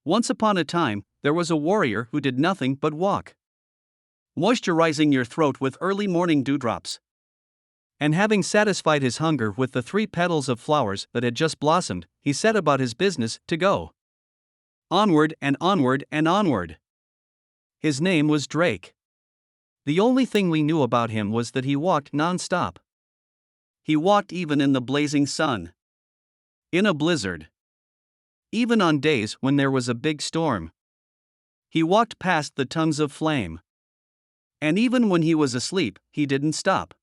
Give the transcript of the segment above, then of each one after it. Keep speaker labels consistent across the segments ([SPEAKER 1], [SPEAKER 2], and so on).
[SPEAKER 1] Once upon a time, there was a warrior who did nothing but walk, moisturizing your throat with early morning dewdrops. And having satisfied his hunger with the 3 petals of flowers that had just blossomed, he set about his business to go onward and onward and onward. His name was Drake. The only thing we knew about him was that he walked non-stop. He walked even in the blazing sun, in a blizzard, even on days when there was a big storm. He walked past the tongues of flame. And even when he was asleep, he didn't stop.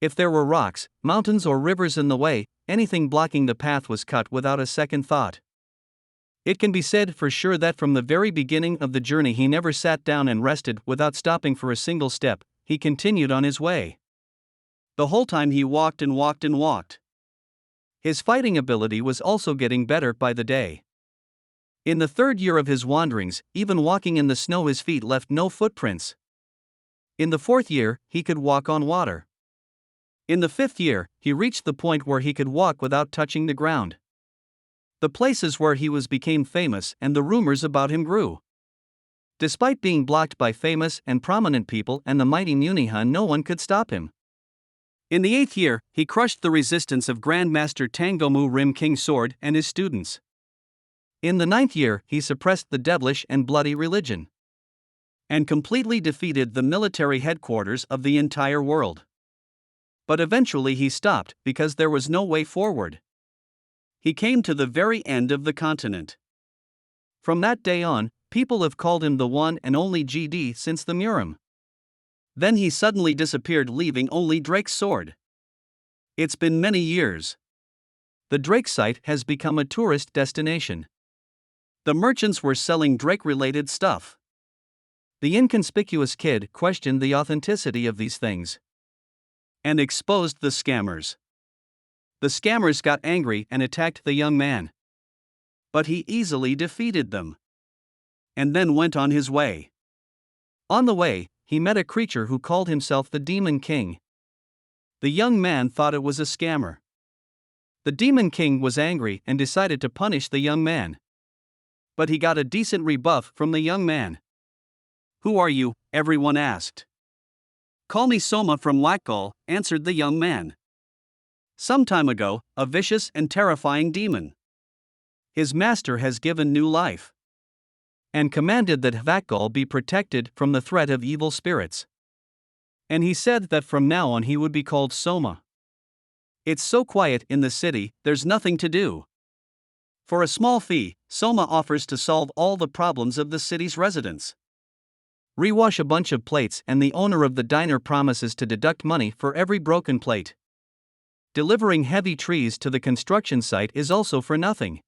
[SPEAKER 1] If there were rocks, mountains or rivers in the way, anything blocking the path was cut without a second thought. It can be said for sure that from the very beginning of the journey he never sat down and rested without stopping for a single step. He continued on his way. The whole time he walked and walked and walked. His fighting ability was also getting better by the day. In the 3rd year of his wanderings, even walking in the snow his feet left no footprints. In the 4th year, he could walk on water. In the 5th year, he reached the point where he could walk without touching the ground. The places where he was became famous and the rumors about him grew. Despite being blocked by famous and prominent people and the mighty Munihan, no one could stop him. In the 8th year, he crushed the resistance of Grandmaster Tangomu Rim King Sword and his students. In the 9th year, he suppressed the devilish and bloody religion, and completely defeated the military headquarters of the entire world. But eventually he stopped because there was no way forward. He came to the very end of the continent. From that day on, people have called him the one and only GD since the Murian. Then he suddenly disappeared, leaving only Drake's sword. It's been many years. The Drake site has become a tourist destination. The merchants were selling Drake-related stuff. The inconspicuous kid questioned the authenticity of these things and exposed the scammers. The scammers got angry and attacked the young man. But he easily defeated them, and then went on his way. On the way, he met a creature who called himself the Demon King. The young man thought it was a scammer. The Demon King was angry and decided to punish the young man. But he got a decent rebuff from the young man. "Who are you?" everyone asked. "Call me Soma from Wakgal," answered the young man. "Some time ago, a vicious and terrifying demon. His master has given new life and commanded that Vakgal be protected from the threat of evil spirits. And he said that from now on he would be called Soma. It's so quiet in the city, there's nothing to do. For a small fee, Soma offers to solve all the problems of the city's residents. Rewash a bunch of plates and the owner of the diner promises to deduct money for every broken plate. Delivering heavy trees to the construction site is also for nothing.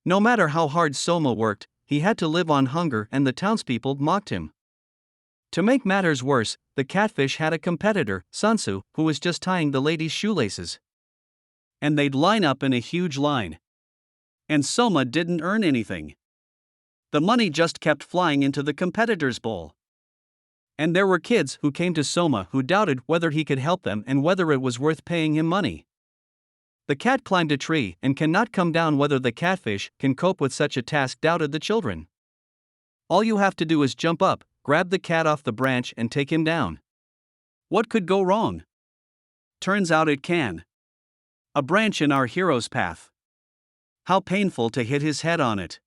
[SPEAKER 1] No matter how hard Soma worked, he had to live on hunger and the townspeople mocked him. To make matters worse, the catfish had a competitor, Sansu, who was just tying the ladies' shoelaces. And they'd line up in a huge line. And Soma didn't earn anything. The money just kept flying into the competitor's bowl. And there were kids who came to Soma who doubted whether he could help them and whether it was worth paying him money. The cat climbed a tree and cannot come down. Whether the catfish can cope with such a task, doubted the children. All you have to do is jump up, grab the cat off the branch and take him down. What could go wrong? Turns out it can. A branch in our hero's path. How painful to hit his head on it.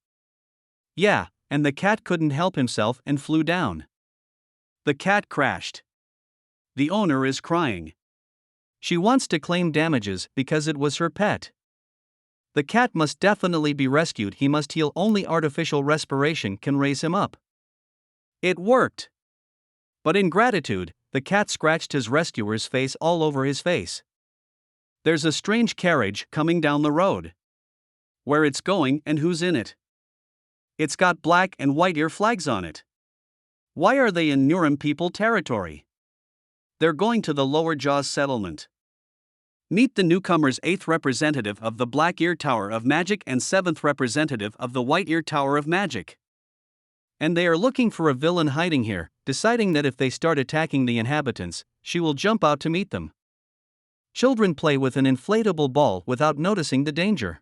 [SPEAKER 1] Yeah, and the cat couldn't help himself and flew down. The cat crashed. The owner is crying. She wants to claim damages because it was her pet. The cat must definitely be rescued. He must heal. Only artificial respiration can raise him up. It worked. But in gratitude, the cat scratched his rescuer's face all over his face. There's a strange carriage coming down the road. Where it's going and who's in it? It's got black and white ear flags on it. Why are they in Nurum people territory? They're going to the Lower Jaws settlement. Meet the newcomers, 8th representative of the Black Ear Tower of Magic and 7th representative of the White Ear Tower of Magic. And they are looking for a villain hiding here, deciding that if they start attacking the inhabitants, she will jump out to meet them. Children play with an inflatable ball without noticing the danger.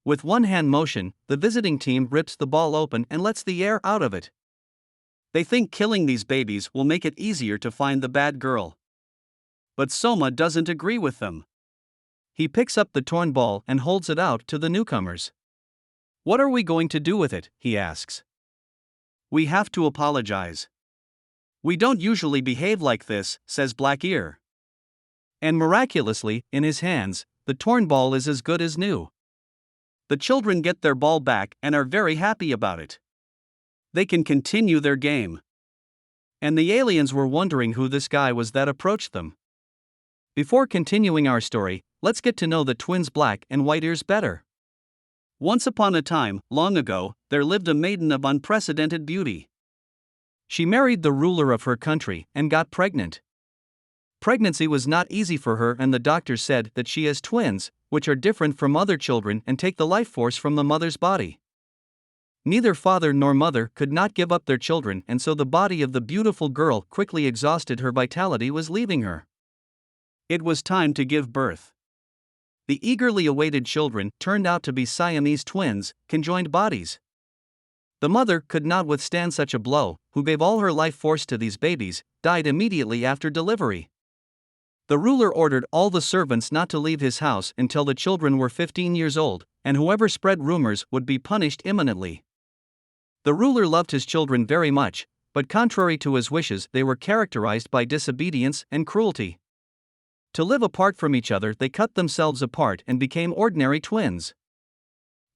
[SPEAKER 1] With one hand motion, the visiting team rips the ball open and lets the air out of it. They think killing these babies will make it easier to find the bad girl. But Soma doesn't agree with them. He picks up the torn ball and holds it out to the newcomers. "What are we going to do with it?" he asks. "We have to apologize. We don't usually behave like this," says Black Ear. And miraculously, in his hands, the torn ball is as good as new. The children get their ball back and are very happy about it. They can continue their game. And the aliens were wondering who this guy was that approached them. Before continuing our story, let's get to know the twins Black and White Ears better. Once upon a time, long ago, there lived a maiden of unprecedented beauty. She married the ruler of her country and got pregnant. Pregnancy was not easy for her, and the doctor said that she has twins, which are different from other children and take the life force from the mother's body. Neither father nor mother could not give up their children, and so the body of the beautiful girl quickly exhausted, her vitality was leaving her. It was time to give birth. The eagerly awaited children turned out to be Siamese twins, conjoined bodies. The mother could not withstand such a blow, who gave all her life force to these babies, died immediately after delivery. The ruler ordered all the servants not to leave his house until the children were 15 years old, and whoever spread rumors would be punished imminently. The ruler loved his children very much, but contrary to his wishes, they were characterized by disobedience and cruelty. To live apart from each other, they cut themselves apart and became ordinary twins.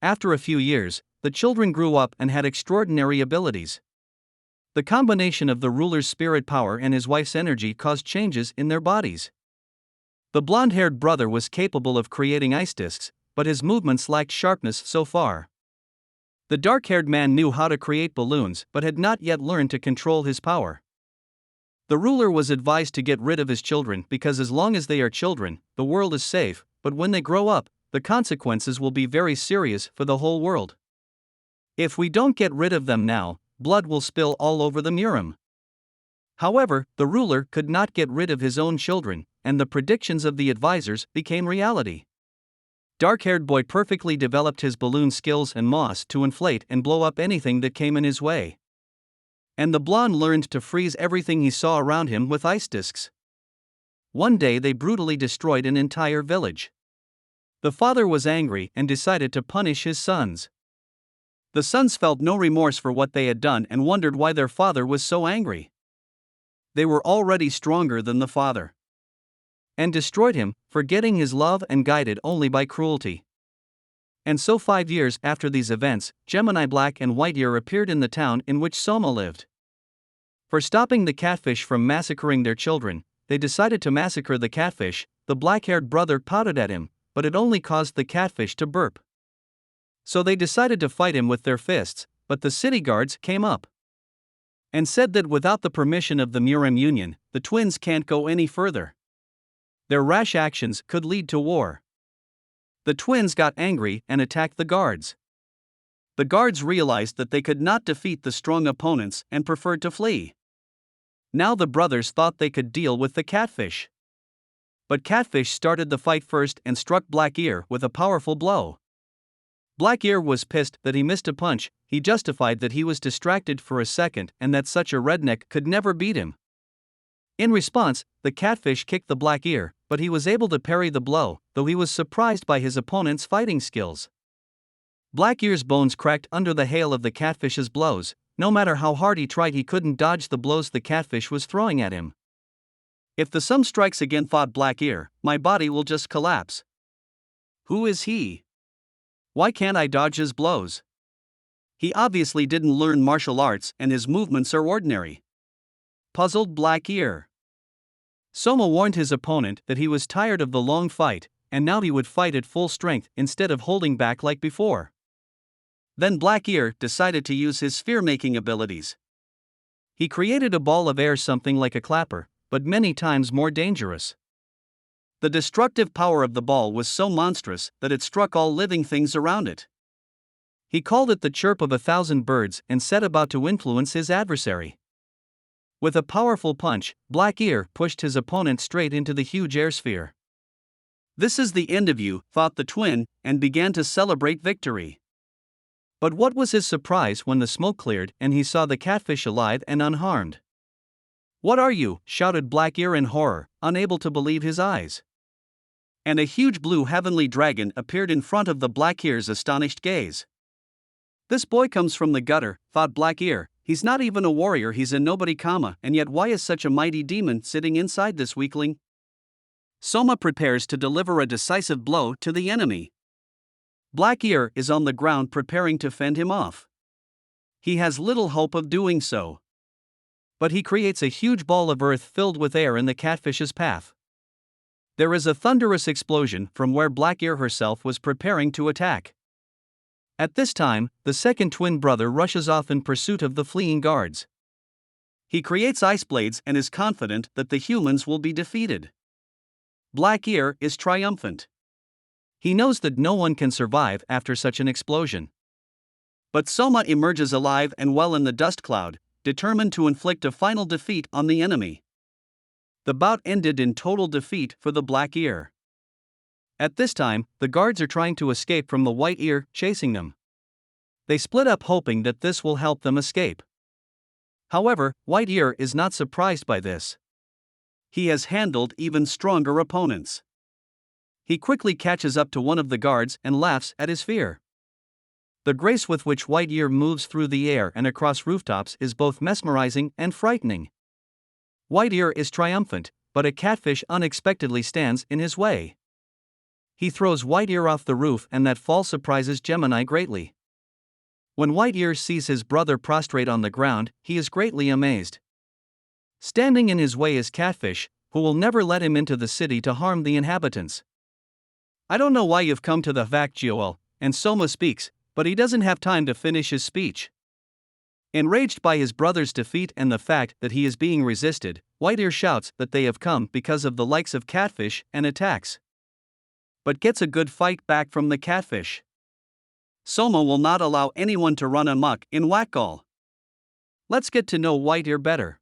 [SPEAKER 1] After a few years, the children grew up and had extraordinary abilities. The combination of the ruler's spirit power and his wife's energy caused changes in their bodies. The blonde-haired brother was capable of creating ice discs, but his movements lacked sharpness so far. The dark-haired man knew how to create balloons but had not yet learned to control his power. The ruler was advised to get rid of his children because as long as they are children, the world is safe, but when they grow up, the consequences will be very serious for the whole world. If we don't get rid of them now, blood will spill all over the Murian. However, the ruler could not get rid of his own children, and the predictions of the advisors became reality. Dark-haired boy perfectly developed his balloon skills and moss to inflate and blow up anything that came in his way. And the blonde learned to freeze everything he saw around him with ice discs. One day they brutally destroyed an entire village. The father was angry and decided to punish his sons. The sons felt no remorse for what they had done and wondered why their father was so angry. They were already stronger than the father, and destroyed him, forgetting his love and guided only by cruelty. And so 5 years after these events, Gemini Black and White Ear appeared in the town in which Soma lived. For stopping the catfish from massacring their children, they decided to massacre the catfish. The black-haired brother pouted at him, but it only caused the catfish to burp. So they decided to fight him with their fists, but the city guards came up and said that without the permission of the Murian Union, the twins can't go any further. Their rash actions could lead to war. The twins got angry and attacked the guards. The guards realized that they could not defeat the strong opponents and preferred to flee. Now the brothers thought they could deal with the catfish. But Catfish started the fight first and struck Black Ear with a powerful blow. Black Ear was pissed that he missed a punch. He justified that he was distracted for a second and that such a redneck could never beat him. In response, the catfish kicked the Black Ear, but he was able to parry the blow, though he was surprised by his opponent's fighting skills. Black Ear's bones cracked under the hail of the catfish's blows. No matter how hard he tried, he couldn't dodge the blows the catfish was throwing at him. "If the sum strikes again," thought Black Ear, "my body will just collapse. Who is he? Why can't I dodge his blows? He obviously didn't learn martial arts and his movements are ordinary." Puzzled Black Ear. Soma warned his opponent that he was tired of the long fight, and now he would fight at full strength instead of holding back like before. Then Black Ear decided to use his sphere-making abilities. He created a ball of air, something like a clapper, but many times more dangerous. The destructive power of the ball was so monstrous that it struck all living things around it. He called it the chirp of 1,000 birds and set about to influence his adversary. With a powerful punch, Black Ear pushed his opponent straight into the huge air sphere. "This is the end of you," thought the twin, and began to celebrate victory. But what was his surprise when the smoke cleared and he saw the catfish alive and unharmed. "What are you?" shouted Black-Ear in horror, unable to believe his eyes. And a huge blue heavenly dragon appeared in front of the Black-Ear's astonished gaze. "This boy comes from the gutter," thought Black-Ear. "He's not even a warrior, he's a nobody, and yet why is such a mighty demon sitting inside this weakling?" Soma prepares to deliver a decisive blow to the enemy. Black-Ear is on the ground preparing to fend him off. He has little hope of doing so. But he creates a huge ball of earth filled with air in the catfish's path. There is a thunderous explosion from where Black-Ear herself was preparing to attack. At this time, the second twin brother rushes off in pursuit of the fleeing guards. He creates ice blades and is confident that the humans will be defeated. Black-Ear is triumphant. He knows that no one can survive after such an explosion. But Soma emerges alive and well in the dust cloud, determined to inflict a final defeat on the enemy. The bout ended in total defeat for the Black-Ear. At this time, the guards are trying to escape from the White-Ear chasing them. They split up hoping that this will help them escape. However, White-Ear is not surprised by this. He has handled even stronger opponents. He quickly catches up to one of the guards and laughs at his fear. The grace with which White-Ear moves through the air and across rooftops is both mesmerizing and frightening. White-Ear is triumphant, but a catfish unexpectedly stands in his way. He throws White-Ear off the roof and that fall surprises Gemini greatly. When White-Ear sees his brother prostrate on the ground, he is greatly amazed. Standing in his way is Catfish, who will never let him into the city to harm the inhabitants. "I don't know why you've come to the Vakjoel," and Soma speaks, but he doesn't have time to finish his speech. Enraged by his brother's defeat and the fact that he is being resisted, White-Ear shouts that they have come because of the likes of Catfish and attacks. But gets a good fight back from the Catfish. Soma will not allow anyone to run amok in Wakgal. Let's get to know White-Ear better.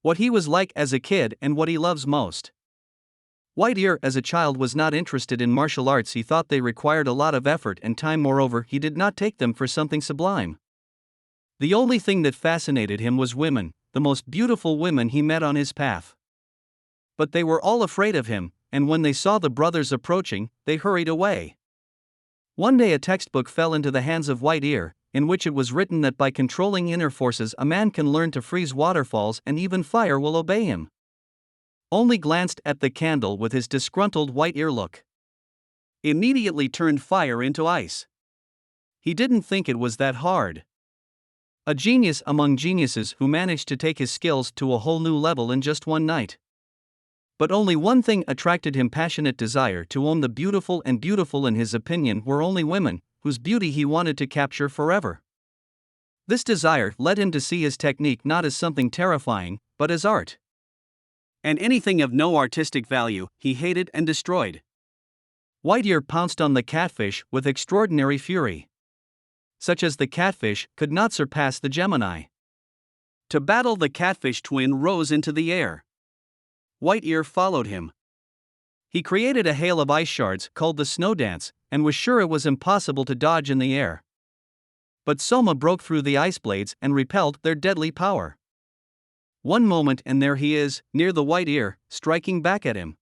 [SPEAKER 1] What he was like as a kid and what he loves most. White-Ear as a child was not interested in martial arts. He thought they required a lot of effort and time. Moreover, he did not take them for something sublime. The only thing that fascinated him was women, the most beautiful women he met on his path. But they were all afraid of him, and when they saw the brothers approaching, they hurried away. One day a textbook fell into the hands of White-Ear, in which it was written that by controlling inner forces a man can learn to freeze waterfalls and even fire will obey him. Only glanced at the candle with his disgruntled White-Ear look. Immediately turned fire into ice. He didn't think it was that hard. A genius among geniuses who managed to take his skills to a whole new level in just one night. But only one thing attracted him: passionate desire to own the beautiful, and beautiful in his opinion were only women, whose beauty he wanted to capture forever. This desire led him to see his technique not as something terrifying, but as art. And anything of no artistic value, he hated and destroyed. White-Ear pounced on the Catfish with extraordinary fury. Such as the Catfish could not surpass the Gemini. To battle, the Catfish twin rose into the air. White-Ear followed him. He created a hail of ice shards called the Snow Dance, and was sure it was impossible to dodge in the air. But Soma broke through the ice blades and repelled their deadly power. One moment and there he is, near the White-Ear, striking back at him.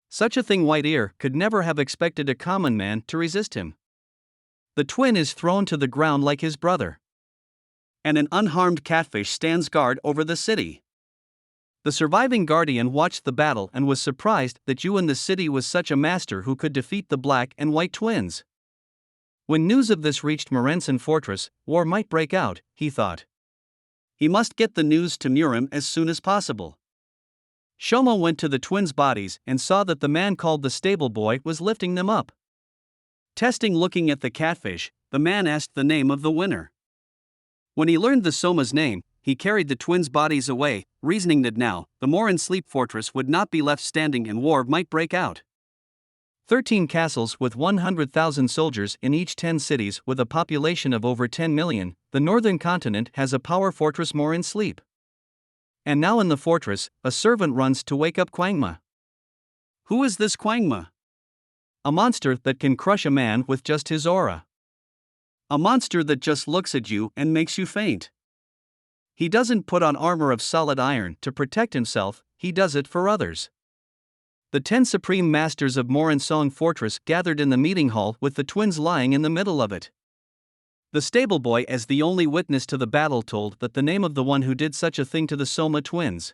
[SPEAKER 1] Such a thing White-Ear could never have expected a common man to resist him. The twin is thrown to the ground like his brother. And an unharmed Catfish stands guard over the city. The surviving guardian watched the battle and was surprised that you in the city was such a master who could defeat the Black and White twins. When news of this reached Murian fortress, war might break out, he thought. He must get the news to Murian as soon as possible. Soma went to the twins' bodies and saw that the man called the stable boy was lifting them up. Looking at the Catfish, the man asked the name of the winner. When he learned the Soma's name, he carried the twins' bodies away, reasoning that now, the Murian sleep fortress would not be left standing and war might break out. 13 castles with 100,000 soldiers in each 10 cities with a population of over 10 million, the northern continent has a power fortress Murian sleep. And now in the fortress, a servant runs to wake up Kwangma. Who is this Kwangma? A monster that can crush a man with just his aura. A monster that just looks at you and makes you faint. He doesn't put on armor of solid iron to protect himself, he does it for others. The 10 supreme masters of Murian Fortress gathered in the meeting hall with the twins lying in the middle of it. The stable boy, as the only witness to the battle, told that the name of the one who did such a thing to the Soma twins.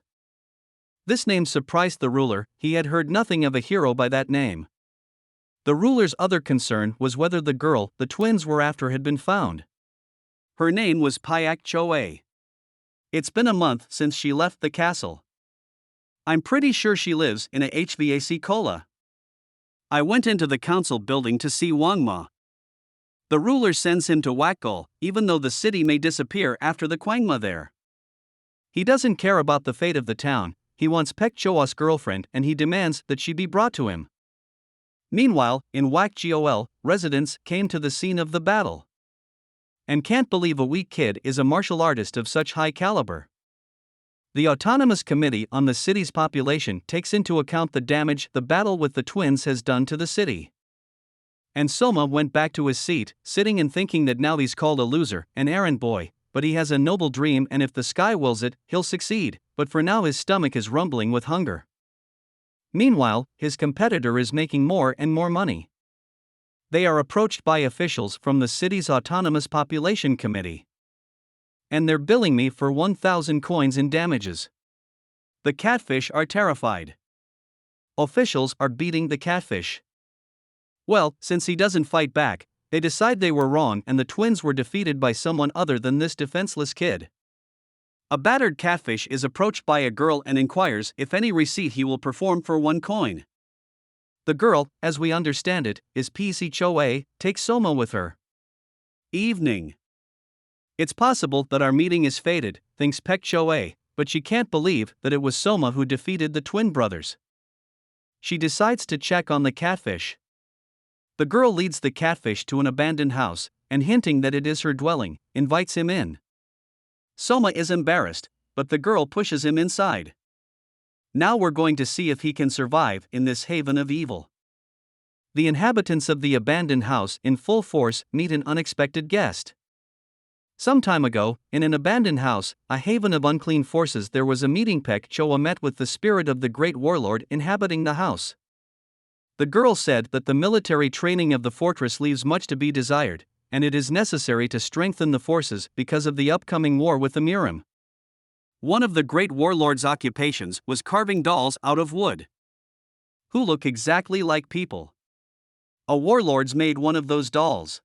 [SPEAKER 1] This name surprised the ruler, he had heard nothing of a hero by that name. The ruler's other concern was whether the girl the twins were after had been found. Her name was Pyak Choe. It's been a month since she left the castle. I'm pretty sure she lives in a HVAC cola. I went into the council building to see Wangma. The ruler sends him to Wakgul, even though the city may disappear after the Kwangma there. He doesn't care about the fate of the town, he wants Pek Choa's girlfriend and he demands that she be brought to him. Meanwhile, in Wakgol, residents came to the scene of the battle. And can't believe a weak kid is a martial artist of such high caliber. The Autonomous Committee on the city's population takes into account the damage the battle with the twins has done to the city. And Soma went back to his seat, sitting and thinking that now he's called a loser, an errand boy, but he has a noble dream and if the sky wills it, he'll succeed, but for now his stomach is rumbling with hunger. Meanwhile, his competitor is making more and more money. They are approached by officials from the city's Autonomous Population Committee. And they're billing me for 1,000 coins in damages. The catfish are terrified. Officials are beating the catfish. Well, since he doesn't fight back, they decide they were wrong and the twins were defeated by someone other than this defenseless kid. A battered catfish is approached by a girl and inquires if any receipt he will perform for 1 coin. The girl, as we understand it, is PC Choe, takes Soma with her. Evening. It's possible that our meeting is fated, thinks Pek Choe, but she can't believe that it was Soma who defeated the twin brothers. She decides to check on the catfish. The girl leads the catfish to an abandoned house, and hinting that it is her dwelling, invites him in. Soma is embarrassed, but the girl pushes him inside. Now we're going to see if he can survive in this haven of evil. The inhabitants of the abandoned house in full force meet an unexpected guest. Some time ago, in an abandoned house, a haven of unclean forces, there was a meeting. Pek Choa met with the spirit of the great warlord inhabiting the house. The girl said that the military training of the fortress leaves much to be desired, and it is necessary to strengthen the forces because of the upcoming war with the Murian. One of the great warlord's occupations was carving dolls out of wood, who look exactly like people. A warlord's made one of those dolls.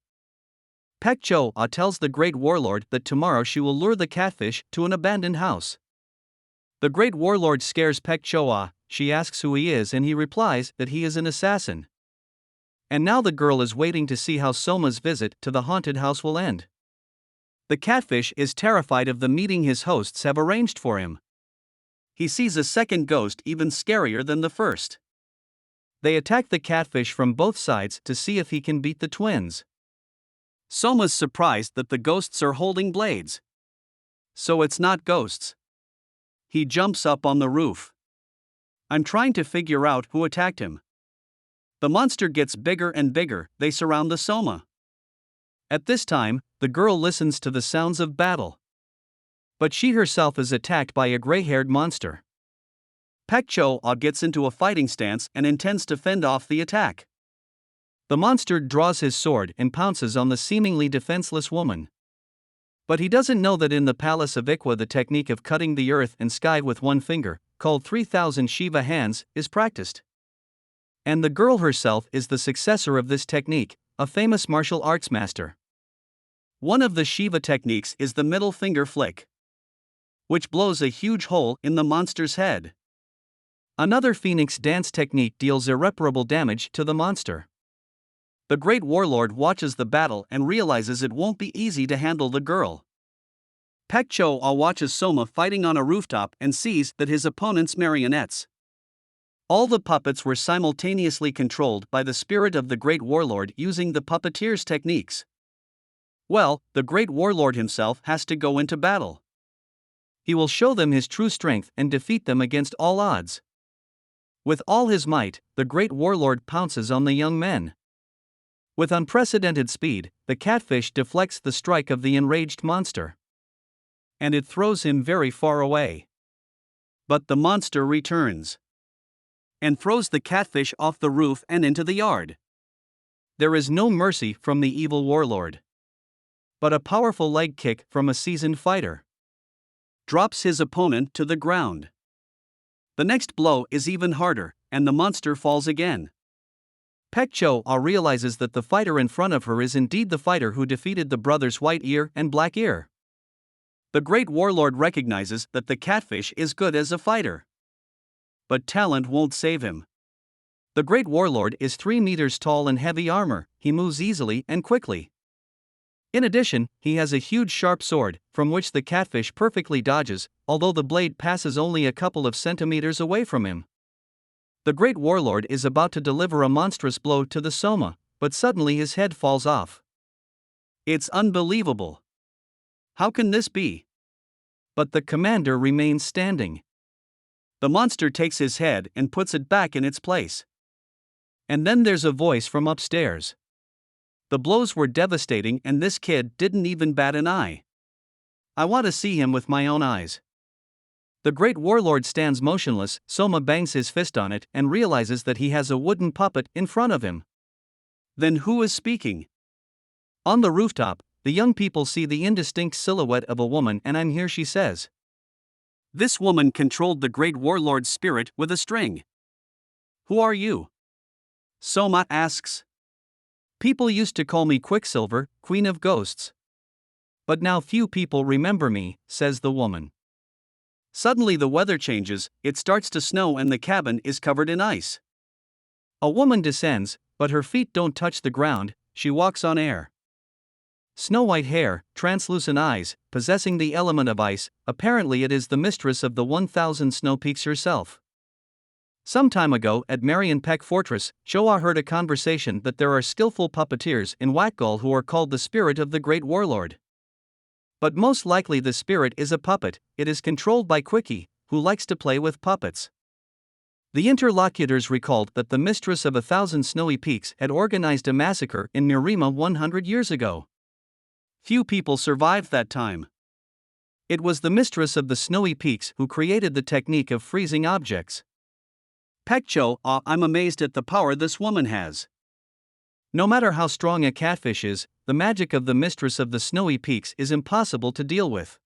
[SPEAKER 1] Pek Choa tells the great warlord that tomorrow she will lure the catfish to an abandoned house. The great warlord scares Pek Choa, she asks who he is and he replies that he is an assassin. And now the girl is waiting to see how Soma's visit to the haunted house will end. The catfish is terrified of the meeting his hosts have arranged for him. He sees a second ghost even scarier than the first. They attack the catfish from both sides to see if he can beat the twins. Soma's surprised that the ghosts are holding blades. So it's not ghosts. He jumps up on the roof. I'm trying to figure out who attacked him. The monster gets bigger and bigger, they surround the Soma. At this time, the girl listens to the sounds of battle. But she herself is attacked by a gray-haired monster. Pek Choa gets into a fighting stance and intends to fend off the attack. The monster draws his sword and pounces on the seemingly defenseless woman. But he doesn't know that in the palace of Ikwa the technique of cutting the earth and sky with one finger, called 3,000 Shiva hands, is practiced. And the girl herself is the successor of this technique, a famous martial arts master. One of the Shiva techniques is the middle finger flick, which blows a huge hole in the monster's head. Another phoenix dance technique deals irreparable damage to the monster. The great warlord watches the battle and realizes it won't be easy to handle the girl. Pek Choa watches Soma fighting on a rooftop and sees that his opponent's marionettes. All the puppets were simultaneously controlled by the spirit of the great warlord using the puppeteer's techniques. Well, the great warlord himself has to go into battle. He will show them his true strength and defeat them against all odds. With all his might, the great warlord pounces on the young men. With unprecedented speed, the catfish deflects the strike of the enraged monster. And it throws him very far away. But the monster returns and throws the catfish off the roof and into the yard. There is no mercy from the evil warlord. But a powerful leg kick from a seasoned fighter drops his opponent to the ground. The next blow is even harder, and the monster falls again. Pek Cho-ah realizes that the fighter in front of her is indeed the fighter who defeated the brothers White Ear and Black Ear. The great warlord recognizes that the catfish is good as a fighter. But talent won't save him. The great warlord is 3 meters tall and heavy armor. He moves easily and quickly. In addition, he has a huge sharp sword, from which the catfish perfectly dodges, although the blade passes only a couple of centimeters away from him. The great warlord is about to deliver a monstrous blow to the Soma, but suddenly his head falls off. It's unbelievable. How can this be? But the commander remains standing. The monster takes his head and puts it back in its place. And then there's a voice from upstairs. The blows were devastating and this kid didn't even bat an eye. I want to see him with my own eyes. The great warlord stands motionless. Soma bangs his fist on it and realizes that he has a wooden puppet in front of him. Then who is speaking? On the rooftop, the young people see the indistinct silhouette of a woman, and I'm here, she says. This woman controlled the great warlord's spirit with a string. Who are you? Soma asks. People used to call me Quicksilver, Queen of Ghosts. But now few people remember me, says the woman. Suddenly the weather changes, it starts to snow and the cabin is covered in ice. A woman descends, but her feet don't touch the ground, she walks on air. Snow-white hair, translucent eyes, possessing the element of ice, apparently it is the mistress of the 1,000 snow peaks herself. Some time ago at Murian Pek Fortress, Choa heard a conversation that there are skillful puppeteers in Wakgul who are called the spirit of the great warlord. But most likely the spirit is a puppet, it is controlled by Quickie, who likes to play with puppets. The interlocutors recalled that the mistress of 1,000 snowy peaks had organized a massacre in Murima 100 years ago. Few people survived that time. It was the mistress of the snowy peaks who created the technique of freezing objects. Pek Cho-ah, I'm amazed at the power this woman has. No matter how strong a catfish is, the magic of the mistress of the snowy peaks is impossible to deal with.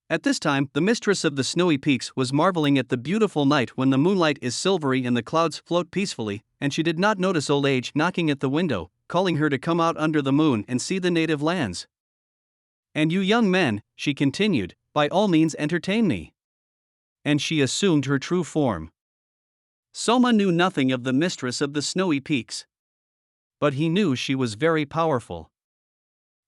[SPEAKER 1] At this time, the mistress of the snowy peaks was marveling at the beautiful night when the moonlight is silvery and the clouds float peacefully, and she did not notice old age knocking at the window, calling her to come out under the moon and see the native lands. And you young men, she continued, by all means entertain me. And she assumed her true form. Soma knew nothing of the mistress of the snowy peaks. But he knew she was very powerful.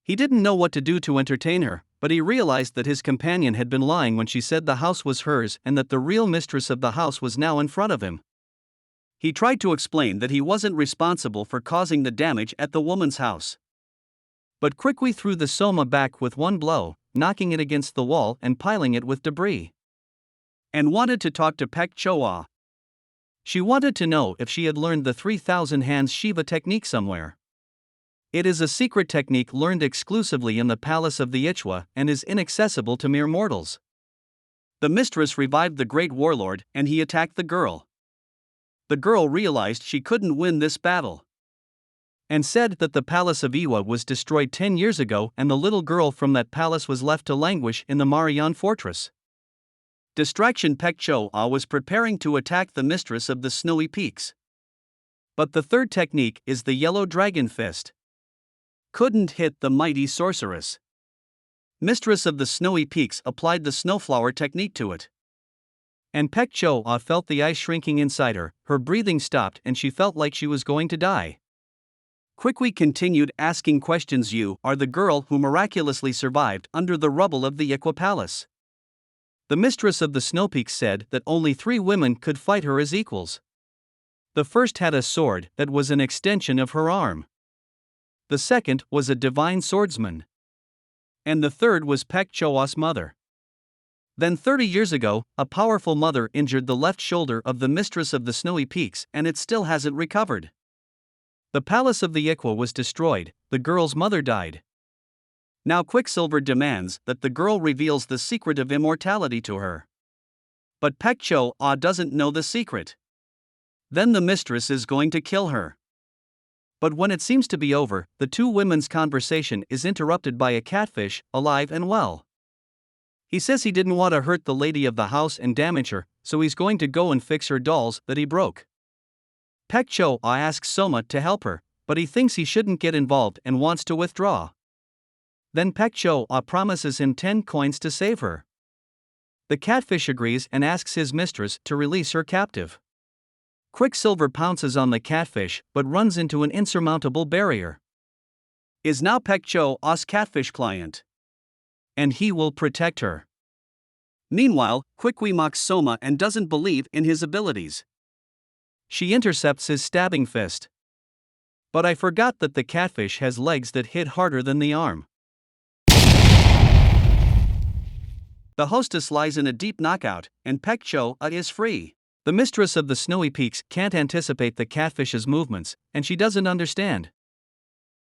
[SPEAKER 1] He didn't know what to do to entertain her, but he realized that his companion had been lying when she said the house was hers and that the real mistress of the house was now in front of him. He tried to explain that he wasn't responsible for causing the damage at the woman's house. But Quickie threw the Soma back with one blow, knocking it against the wall and piling it with debris. And wanted to talk to Pek Cho-ah. She wanted to know if she had learned the 3,000 hands Shiva technique somewhere. It is a secret technique learned exclusively in the palace of the Ichwa and is inaccessible to mere mortals. The mistress revived the great warlord and he attacked the girl. The girl realized she couldn't win this battle. And said that the palace of Iwa was destroyed 10 years ago and the little girl from that palace was left to languish in the Murian fortress. Distraction. Pek Cho-ah was preparing to attack the mistress of the snowy peaks. But the third technique is the yellow dragon fist. Couldn't hit the mighty sorceress. Mistress of the snowy peaks applied the snowflower technique to it. And Pek Cho-ah felt the ice shrinking inside her, her breathing stopped and she felt like she was going to die. Quickie continued asking questions. You are the girl who miraculously survived under the rubble of the Iqua Palace. The mistress of the Snow Peaks said that only 3 women could fight her as equals. The first had a sword that was an extension of her arm. The second was a divine swordsman. And the third was Pek Cho-ah's mother. Then 30 years ago, a powerful mother injured the left shoulder of the Mistress of the Snowy Peaks and it still hasn't recovered. The palace of the Iqua was destroyed, the girl's mother died. Now Quicksilver demands that the girl reveals the secret of immortality to her. But Pek Cho doesn't know the secret. Then the mistress is going to kill her. But when it seems to be over, the two women's conversation is interrupted by a catfish, alive and well. He says he didn't want to hurt the lady of the house and damage her, so he's going to go and fix her dolls that he broke. Pek Cho asks Soma to help her, but he thinks he shouldn't get involved and wants to withdraw. Then Pek Cho promises him 10 coins to save her. The catfish agrees and asks his mistress to release her captive. Quicksilver pounces on the catfish but runs into an insurmountable barrier. Is now Pek Cho's catfish client. And he will protect her. Meanwhile, Quickly mocks Soma and doesn't believe in his abilities. She intercepts his stabbing fist. But I forgot that the catfish has legs that hit harder than the arm. The hostess lies in a deep knockout, and Pek Cho is free. The Mistress of the Snowy Peaks can't anticipate the catfish's movements, and she doesn't understand.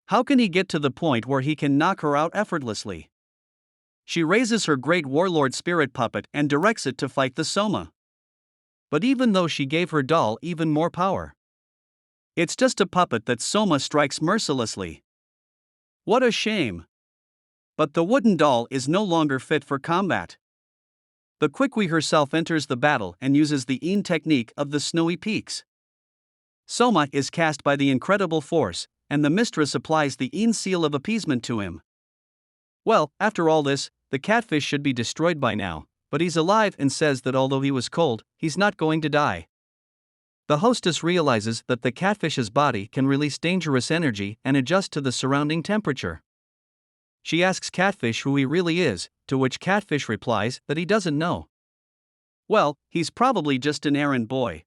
[SPEAKER 1] How can he get to the point where he can knock her out effortlessly? She raises her great warlord spirit puppet and directs it to fight the Soma. But even though she gave her doll even more power, it's just a puppet that Soma strikes mercilessly. What a shame! But the wooden doll is no longer fit for combat. The Quickly herself enters the battle and uses the Een technique of the Snowy Peaks. Soma is cast by the incredible force, and the mistress applies the Een seal of appeasement to him. Well, after all this, the catfish should be destroyed by now, but he's alive and says that although he was cold, he's not going to die. The hostess realizes that the catfish's body can release dangerous energy and adjust to the surrounding temperature. She asks Catfish who he really is, to which Catfish replies that he doesn't know. Well, he's probably just an errand boy.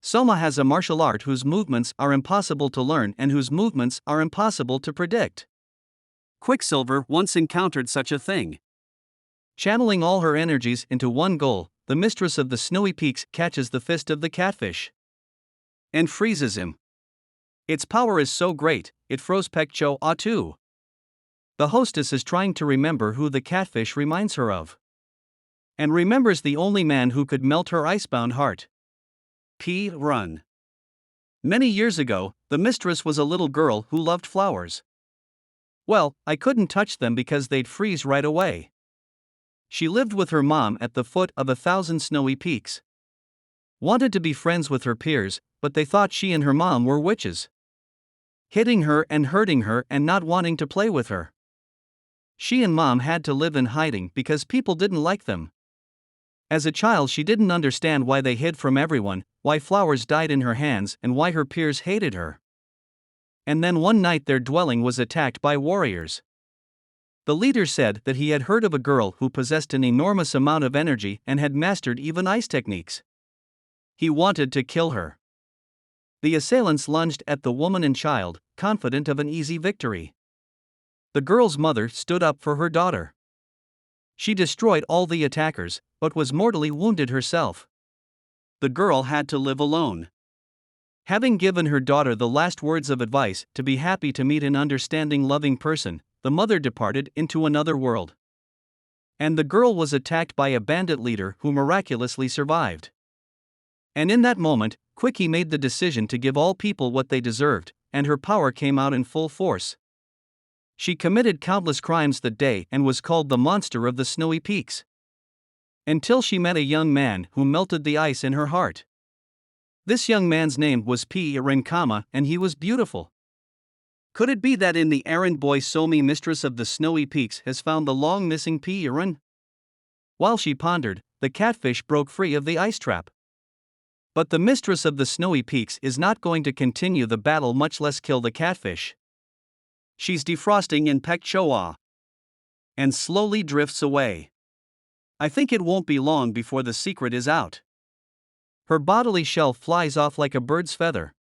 [SPEAKER 1] Soma has a martial art whose movements are impossible to learn and whose movements are impossible to predict. Quicksilver once encountered such a thing. Channeling all her energies into one goal, the Mistress of the Snowy Peaks catches the fist of the catfish and freezes him. Its power is so great, it froze Pek Cho too. The hostess is trying to remember who the catfish reminds her of. And remembers the only man who could melt her icebound heart. Run. Many years ago, the mistress was a little girl who loved flowers. Well, I couldn't touch them because they'd freeze right away. She lived with her mom at the foot of 1,000 snowy peaks. Wanted to be friends with her peers, but they thought she and her mom were witches. Hitting her and hurting her and not wanting to play with her. She and mom had to live in hiding because people didn't like them. As a child, she didn't understand why they hid from everyone, why flowers died in her hands, and why her peers hated her. And then one night their dwelling was attacked by warriors. The leader said that he had heard of a girl who possessed an enormous amount of energy and had mastered even ice techniques. He wanted to kill her. The assailants lunged at the woman and child, confident of an easy victory. The girl's mother stood up for her daughter. She destroyed all the attackers, but was mortally wounded herself. The girl had to live alone. Having given her daughter the last words of advice to be happy to meet an understanding, loving person, the mother departed into another world. And the girl was attacked by a bandit leader who miraculously survived. And in that moment, Quickie made the decision to give all people what they deserved, and her power came out in full force. She committed countless crimes that day and was called the Monster of the Snowy Peaks. Until she met a young man who melted the ice in her heart. This young man's name was Rinkama, and he was beautiful. Could it be that in the errand boy Somi, Mistress of the Snowy Peaks, has found the long-missing Piran? While she pondered, the catfish broke free of the ice trap. But the Mistress of the Snowy Peaks is not going to continue the battle, much less kill the catfish. She's defrosting in Pek Choa and slowly drifts away. I think it won't be long before the secret is out. Her bodily shell flies off like a bird's feather.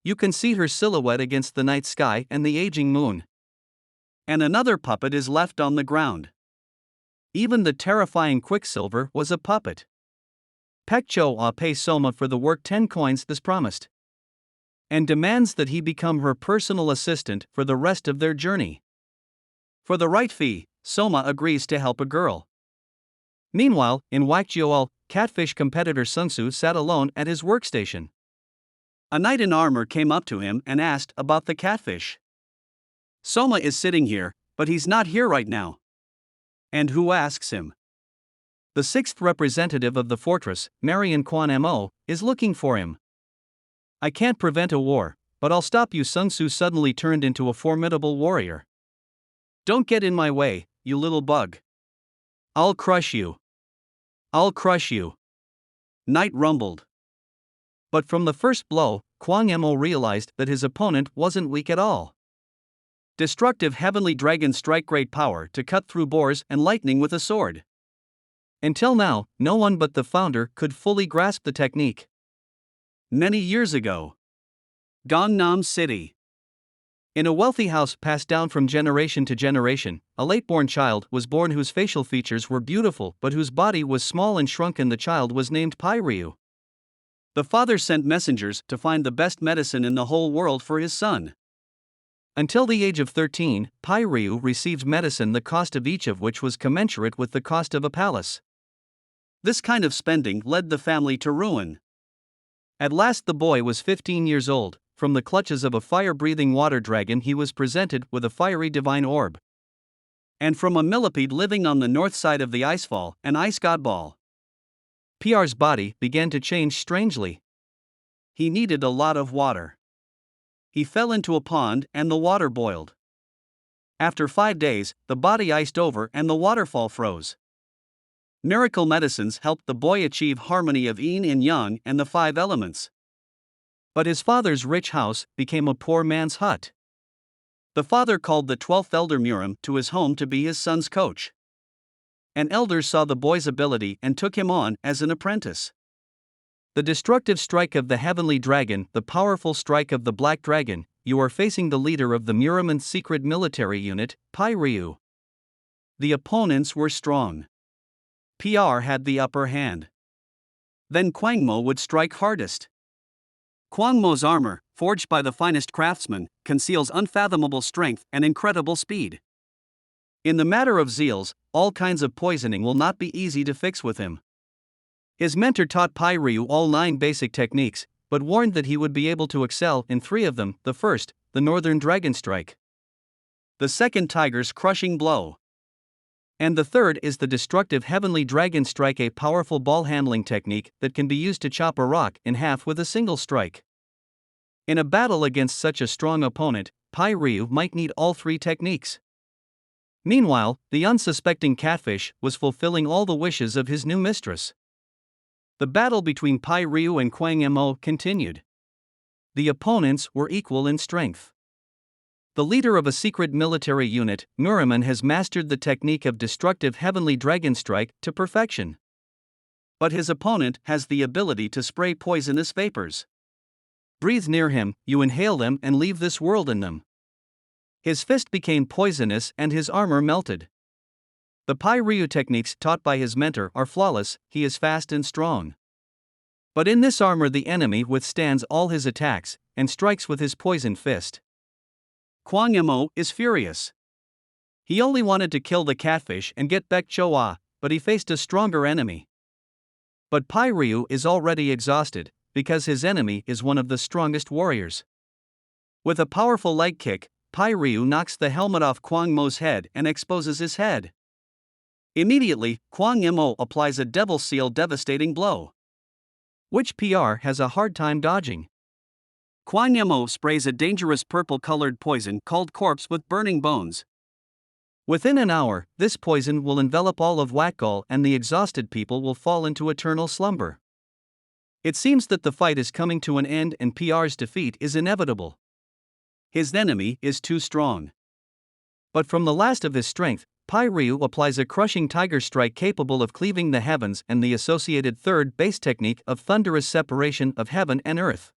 [SPEAKER 1] You can see her silhouette against the night sky and the aging moon. And another puppet is left on the ground. Even the terrifying Quicksilver was a puppet. Pek Choa pays Soma for the work 10 coins as promised, and demands that he become her personal assistant for the rest of their journey. For the right fee, Soma agrees to help a girl. Meanwhile, in Wakjoal, catfish competitor Sunsu sat alone at his workstation. A knight in armor came up to him and asked about the catfish. Soma is sitting here, but he's not here right now. And who asks him? The 6th representative of the fortress, Murian Kwan Mo, is looking for him. I can't prevent a war, but I'll stop you. Sunsu suddenly turned into a formidable warrior. Don't get in my way, you little bug. I'll crush you. I'll crush you. Knight rumbled. But from the first blow, Kwang Mo realized that his opponent wasn't weak at all. Destructive heavenly dragon strike, great power to cut through boars and lightning with a sword. Until now, no one but the founder could fully grasp the technique. Many years ago, Gangnam City. In a wealthy house passed down from generation to generation, a late-born child was born whose facial features were beautiful but whose body was small and shrunken. The child was named Pai Ryu. The father sent messengers to find the best medicine in the whole world for his son. Until the age of 13, Pai Ryu received medicine, the cost of each of which was commensurate with the cost of a palace. This kind of spending led the family to ruin. At last the boy was 15 years old. From the clutches of a fire-breathing water dragon he was presented with a fiery divine orb. And from a millipede living on the north side of the icefall, an ice god ball. PR's body began to change strangely. He needed a lot of water. He fell into a pond and the water boiled. After 5 days, the body iced over and the waterfall froze. Miracle medicines helped the boy achieve harmony of yin and yang and the 5 elements. But his father's rich house became a poor man's hut. The father called the 12th elder Murian to his home to be his son's coach. An elder saw the boy's ability and took him on as an apprentice. The destructive strike of the heavenly dragon, the powerful strike of the black dragon, you are facing the leader of the Murian's secret military unit, Pai Ryu. The opponents were strong. PR had the upper hand. Then Kwang Mo would strike hardest. Kwang Mo's armor, forged by the finest craftsmen, conceals unfathomable strength and incredible speed. In the matter of zeals, all kinds of poisoning will not be easy to fix with him. His mentor taught Pai Ryu all 9 basic techniques, but warned that he would be able to excel in 3 of them. The first, the Northern Dragon Strike. The second, Tiger's Crushing Blow. And the third is the destructive Heavenly Dragon Strike, a powerful ball-handling technique that can be used to chop a rock in half with a single strike. In a battle against such a strong opponent, Pai Ryu might need all 3 techniques. Meanwhile, the unsuspecting catfish was fulfilling all the wishes of his new mistress. The battle between Pai Ryu and Kwang Mo continued. The opponents were equal in strength. The leader of a secret military unit, Murian, has mastered the technique of destructive heavenly dragon strike to perfection. But his opponent has the ability to spray poisonous vapors. Breathe near him, you inhale them and leave this world in them. His fist became poisonous and his armor melted. The Pai Ryu techniques taught by his mentor are flawless, he is fast and strong. But in this armor the enemy withstands all his attacks and strikes with his poisoned fist. Kwang Mo is furious. He only wanted to kill the catfish and get Pek Choa, but he faced a stronger enemy. But Pai Ryu is already exhausted, because his enemy is one of the strongest warriors. With a powerful leg kick, Pai Ryu knocks the helmet off Kwang Mo's head and exposes his head. Immediately, Kwang Mo applies a devil seal devastating blow, which PR has a hard time dodging. Kwang Mo sprays a dangerous purple-colored poison called corpse with burning bones. Within an hour, this poison will envelop all of Wakgal and the exhausted people will fall into eternal slumber. It seems that the fight is coming to an end and PR's defeat is inevitable. His enemy is too strong. But from the last of his strength, Pai Ryu applies a crushing tiger strike capable of cleaving the heavens and the associated third base technique of thunderous separation of heaven and earth.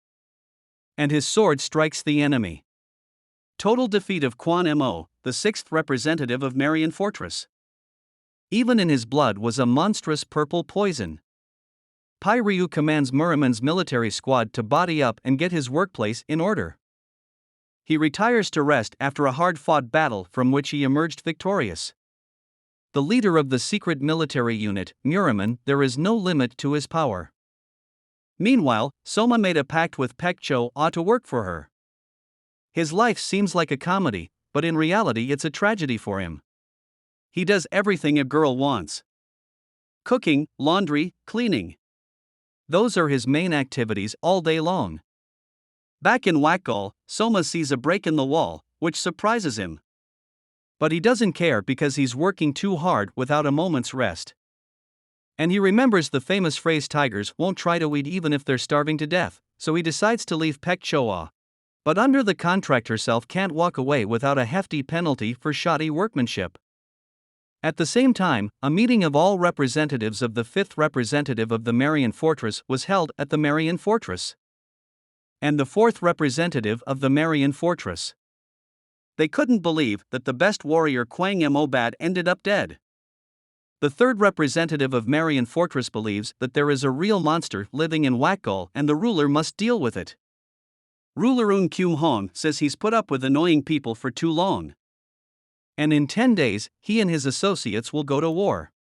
[SPEAKER 1] And his sword strikes the enemy. Total defeat of Kwang Mo, the 6th representative of Murian Fortress. Even in his blood was a monstrous purple poison. Pai Ryu commands Murian's military squad to body up and get his workplace in order. He retires to rest after a hard-fought battle from which he emerged victorious. The leader of the secret military unit, Murian, there is no limit to his power. Meanwhile, Soma made a pact with Pek Cho-ah to work for her. His life seems like a comedy, but in reality it's a tragedy for him. He does everything a girl wants. Cooking, laundry, cleaning. Those are his main activities all day long. Back in Wakgal, Soma sees a break in the wall, which surprises him. But he doesn't care because he's working too hard without a moment's rest. And he remembers the famous phrase tigers won't try to eat even if they're starving to death, so he decides to leave Pek Cho-ah. But under the contract herself can't walk away without a hefty penalty for shoddy workmanship. At the same time, a meeting of all representatives of the 5th representative of the Murian fortress was held at the Murian fortress. And the 4th representative of the Murian fortress. They couldn't believe that the best warrior Kwang Mobad ended up dead. The 3rd representative of Murian fortress believes that there is a real monster living in Wakgal and the ruler must deal with it. Ruler Un Kyum Hong says he's put up with annoying people for too long. And in 10 days, he and his associates will go to war.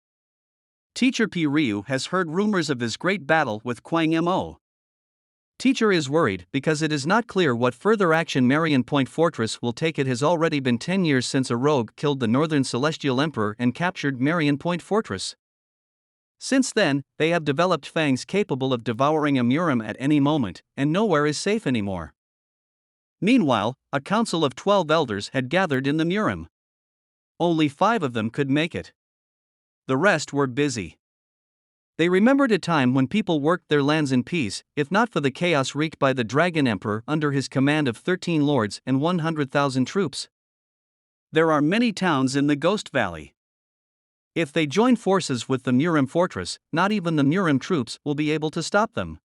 [SPEAKER 1] Teacher P. Ryu has heard rumors of his great battle with Kwang Mo. Teacher is worried because it is not clear what further action Murian Point Fortress will take. It has already been 10 years since a rogue killed the Northern Celestial Emperor and captured Murian Point Fortress. Since then, they have developed fangs capable of devouring a Murian at any moment, and nowhere is safe anymore. Meanwhile, a council of 12 elders had gathered in the Murian. Only 5 of them could make it. The rest were busy. They remembered a time when people worked their lands in peace, if not for the chaos wreaked by the Dragon Emperor under his command of 13 lords and 100,000 troops. There are many towns in the Ghost Valley. If they join forces with the Murian fortress, not even the Murian troops will be able to stop them.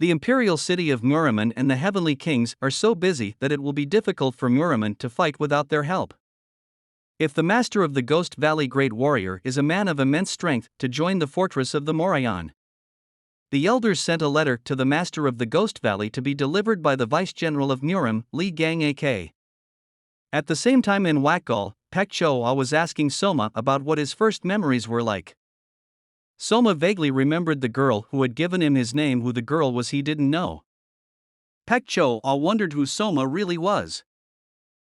[SPEAKER 1] The imperial city of Murian and the heavenly kings are so busy that it will be difficult for Murian to fight without their help. If the master of the Ghost Valley Great Warrior is a man of immense strength to join the fortress of the Murian. The elders sent a letter to the master of the Ghost Valley to be delivered by the vice-general of Murian, Li Gang Ak. At the same time in Wakgal, Pek Cho-ah was asking Soma about what his first memories were like. Soma vaguely remembered the girl who had given him his name. Who the girl was he didn't know. Pek Cho-ah wondered who Soma really was.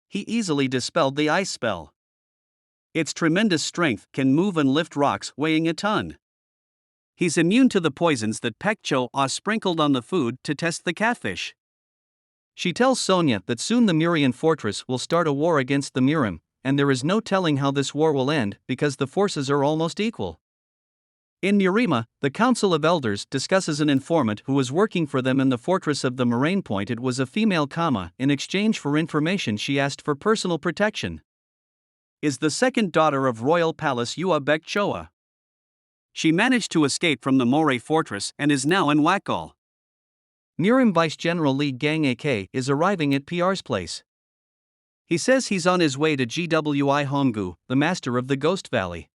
[SPEAKER 1] He easily dispelled the ice spell. Its tremendous strength can move and lift rocks weighing a ton. He's immune to the poisons that Pek Cho-ah sprinkled on the food to test the catfish. She tells Sonia that soon the Murian fortress will start a war against the Murian, and there is no telling how this war will end because the forces are almost equal. In Murima, the Council of Elders discusses an informant who was working for them in the fortress of the Moraine Point. It was a female, in exchange for information she asked for personal protection. Is the second daughter of Royal Palace Yua Bek Choa. She managed to escape from the Moray fortress and is now in Wakgal. Murian Vice General Li Gang Ak is arriving at PR's place. He says he's on his way to Gwi Honggu, the master of the Ghost Valley.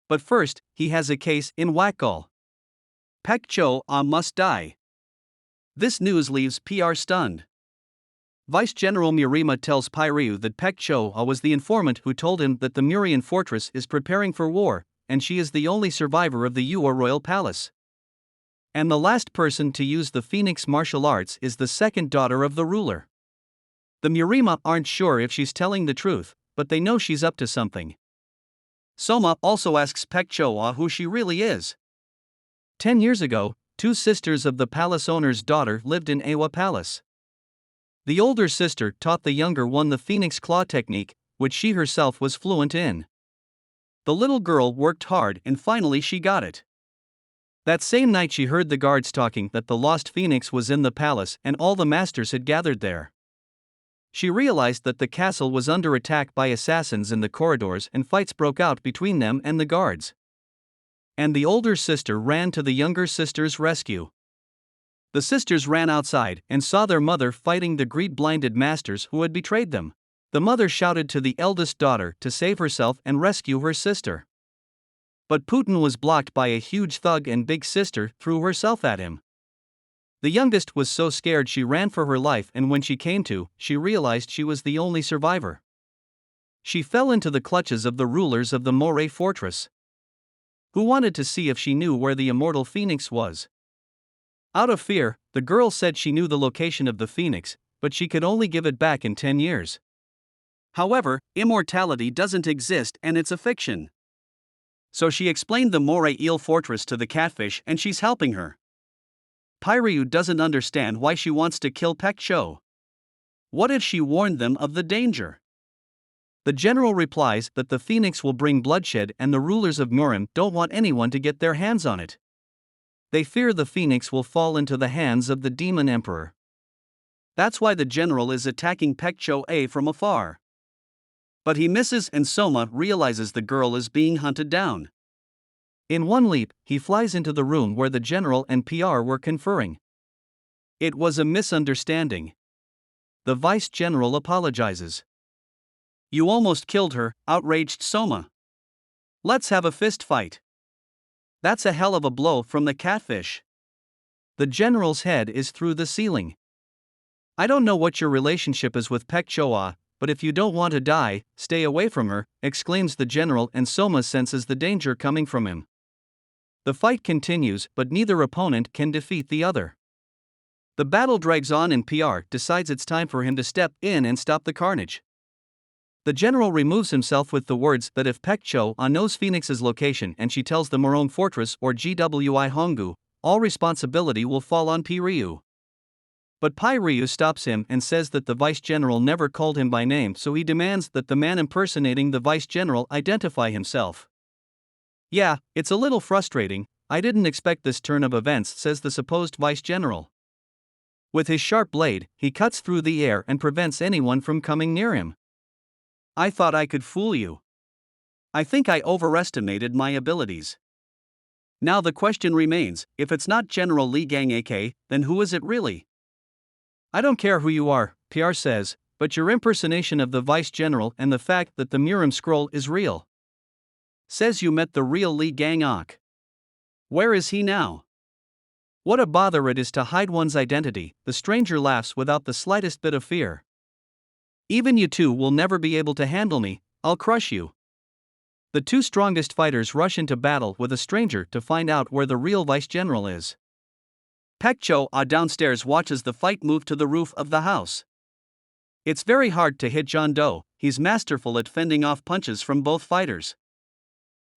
[SPEAKER 1] But first, he has a case in Wakgal. Pek Cho-ah must die. This news leaves PR stunned. Vice General Murima tells Pai Ryu that Pek Cho-ah was the informant who told him that the Murian fortress is preparing for war, and she is the only survivor of the Yua Royal Palace. And the last person to use the Phoenix martial arts is the second daughter of the ruler. The Murima aren't sure if she's telling the truth, but they know she's up to something. Soma also asks Pek Cho-ah who she really is. 10 years ago, 2 sisters of the palace owner's daughter lived in Awa Palace. The older sister taught the younger one the Phoenix Claw technique, which she herself was fluent in. The little girl worked hard and finally she got it. That same night she heard the guards talking that the lost Phoenix was in the palace and all the masters had gathered there. She realized that the castle was under attack by assassins in the corridors and fights broke out between them and the guards. And the older sister ran to the younger sister's rescue. The sisters ran outside and saw their mother fighting the greed-blinded masters who had betrayed them. The mother shouted to the eldest daughter to save herself and rescue her sister. But Putin was blocked by a huge thug and big sister threw herself at him. The youngest was so scared she ran for her life, and when she came to, she realized she was the only survivor. She fell into the clutches of the rulers of the Moray fortress, who wanted to see if she knew where the immortal phoenix was. Out of fear, the girl said she knew the location of the phoenix, but she could only give it back in 10 years. However, immortality doesn't exist and it's a fiction. So she explained the Moray eel fortress to the catfish and she's helping her. Pyrrhu doesn't understand why she wants to kill Pek Cho. What if she warned them of the danger? The general replies that the phoenix will bring bloodshed and the rulers of Murian don't want anyone to get their hands on it. They fear the phoenix will fall into the hands of the demon emperor. That's why the general is attacking Pek Cho from afar. But he misses and Soma realizes the girl is being hunted down. In one leap, he flies into the room where the general and PR were conferring. It was a misunderstanding. The vice general apologizes. You almost killed her, outraged Soma. Let's have a fist fight. That's a hell of a blow from the catfish. The general's head is through the ceiling. I don't know what your relationship is with Pek Choa, but if you don't want to die, stay away from her, exclaims the general, and Soma senses the danger coming from him. The fight continues, but neither opponent can defeat the other. The battle drags on and PR decides it's time for him to step in and stop the carnage. The general removes himself with the words that if Pek Cho knows Phoenix's location and she tells the Morong Fortress or GWI Honggu, all responsibility will fall on Pyrrhu. But Pyrrhu stops him and says that the vice general never called him by name, so he demands that the man impersonating the vice general identify himself. Yeah, it's a little frustrating, I didn't expect this turn of events, says the supposed vice general. With his sharp blade, he cuts through the air and prevents anyone from coming near him. I thought I could fool you. I think I overestimated my abilities. Now the question remains, if it's not General Li Gang AK, then who is it really? I don't care who you are, PR says, but your impersonation of the vice general and the fact that the Murian scroll is real says you met the real Li Gang Ok. Where is he now? What a bother it is to hide one's identity, the stranger laughs without the slightest bit of fear. Even you two will never be able to handle me, I'll crush you. The two strongest fighters rush into battle with a stranger to find out where the real vice general is. Pek Cho downstairs watches the fight move to the roof of the house. It's very hard to hit John Doe, he's masterful at fending off punches from both fighters.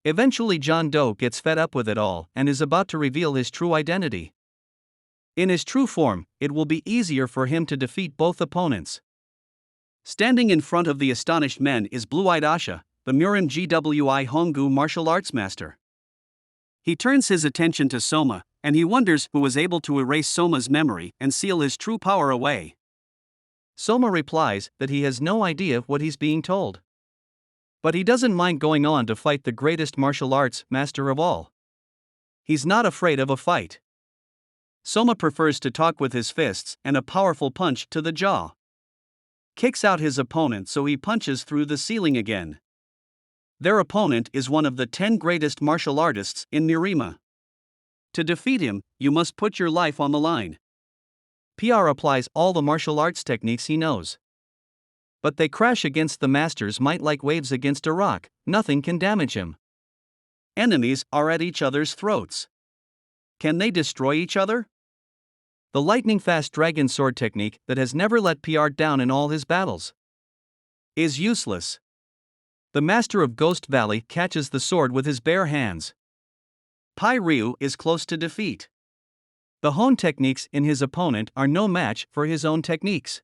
[SPEAKER 1] Eventually John Doe gets fed up with it all and is about to reveal his true identity. In his true form, it will be easier for him to defeat both opponents. Standing in front of the astonished men is Blue-Eyed Asha, the Murian GWI Honggu martial arts master. He turns his attention to Soma, and he wonders who was able to erase Soma's memory and seal his true power away. Soma replies that he has no idea what he's being told. But he doesn't mind going on to fight the greatest martial arts master of all. He's not afraid of a fight. Soma prefers to talk with his fists and a powerful punch to the jaw. Kicks out his opponent so he punches through the ceiling again. Their opponent is one of the 10 greatest martial artists in Murima. To defeat him, you must put your life on the line. PR applies all the martial arts techniques he knows. But they crash against the master's might like waves against a rock, nothing can damage him. Enemies are at each other's throats. Can they destroy each other? The lightning-fast dragon sword technique that has never let PR down in all his battles is useless. The master of Ghost Valley catches the sword with his bare hands. Pyrrhu is close to defeat. The Hone techniques in his opponent are no match for his own techniques.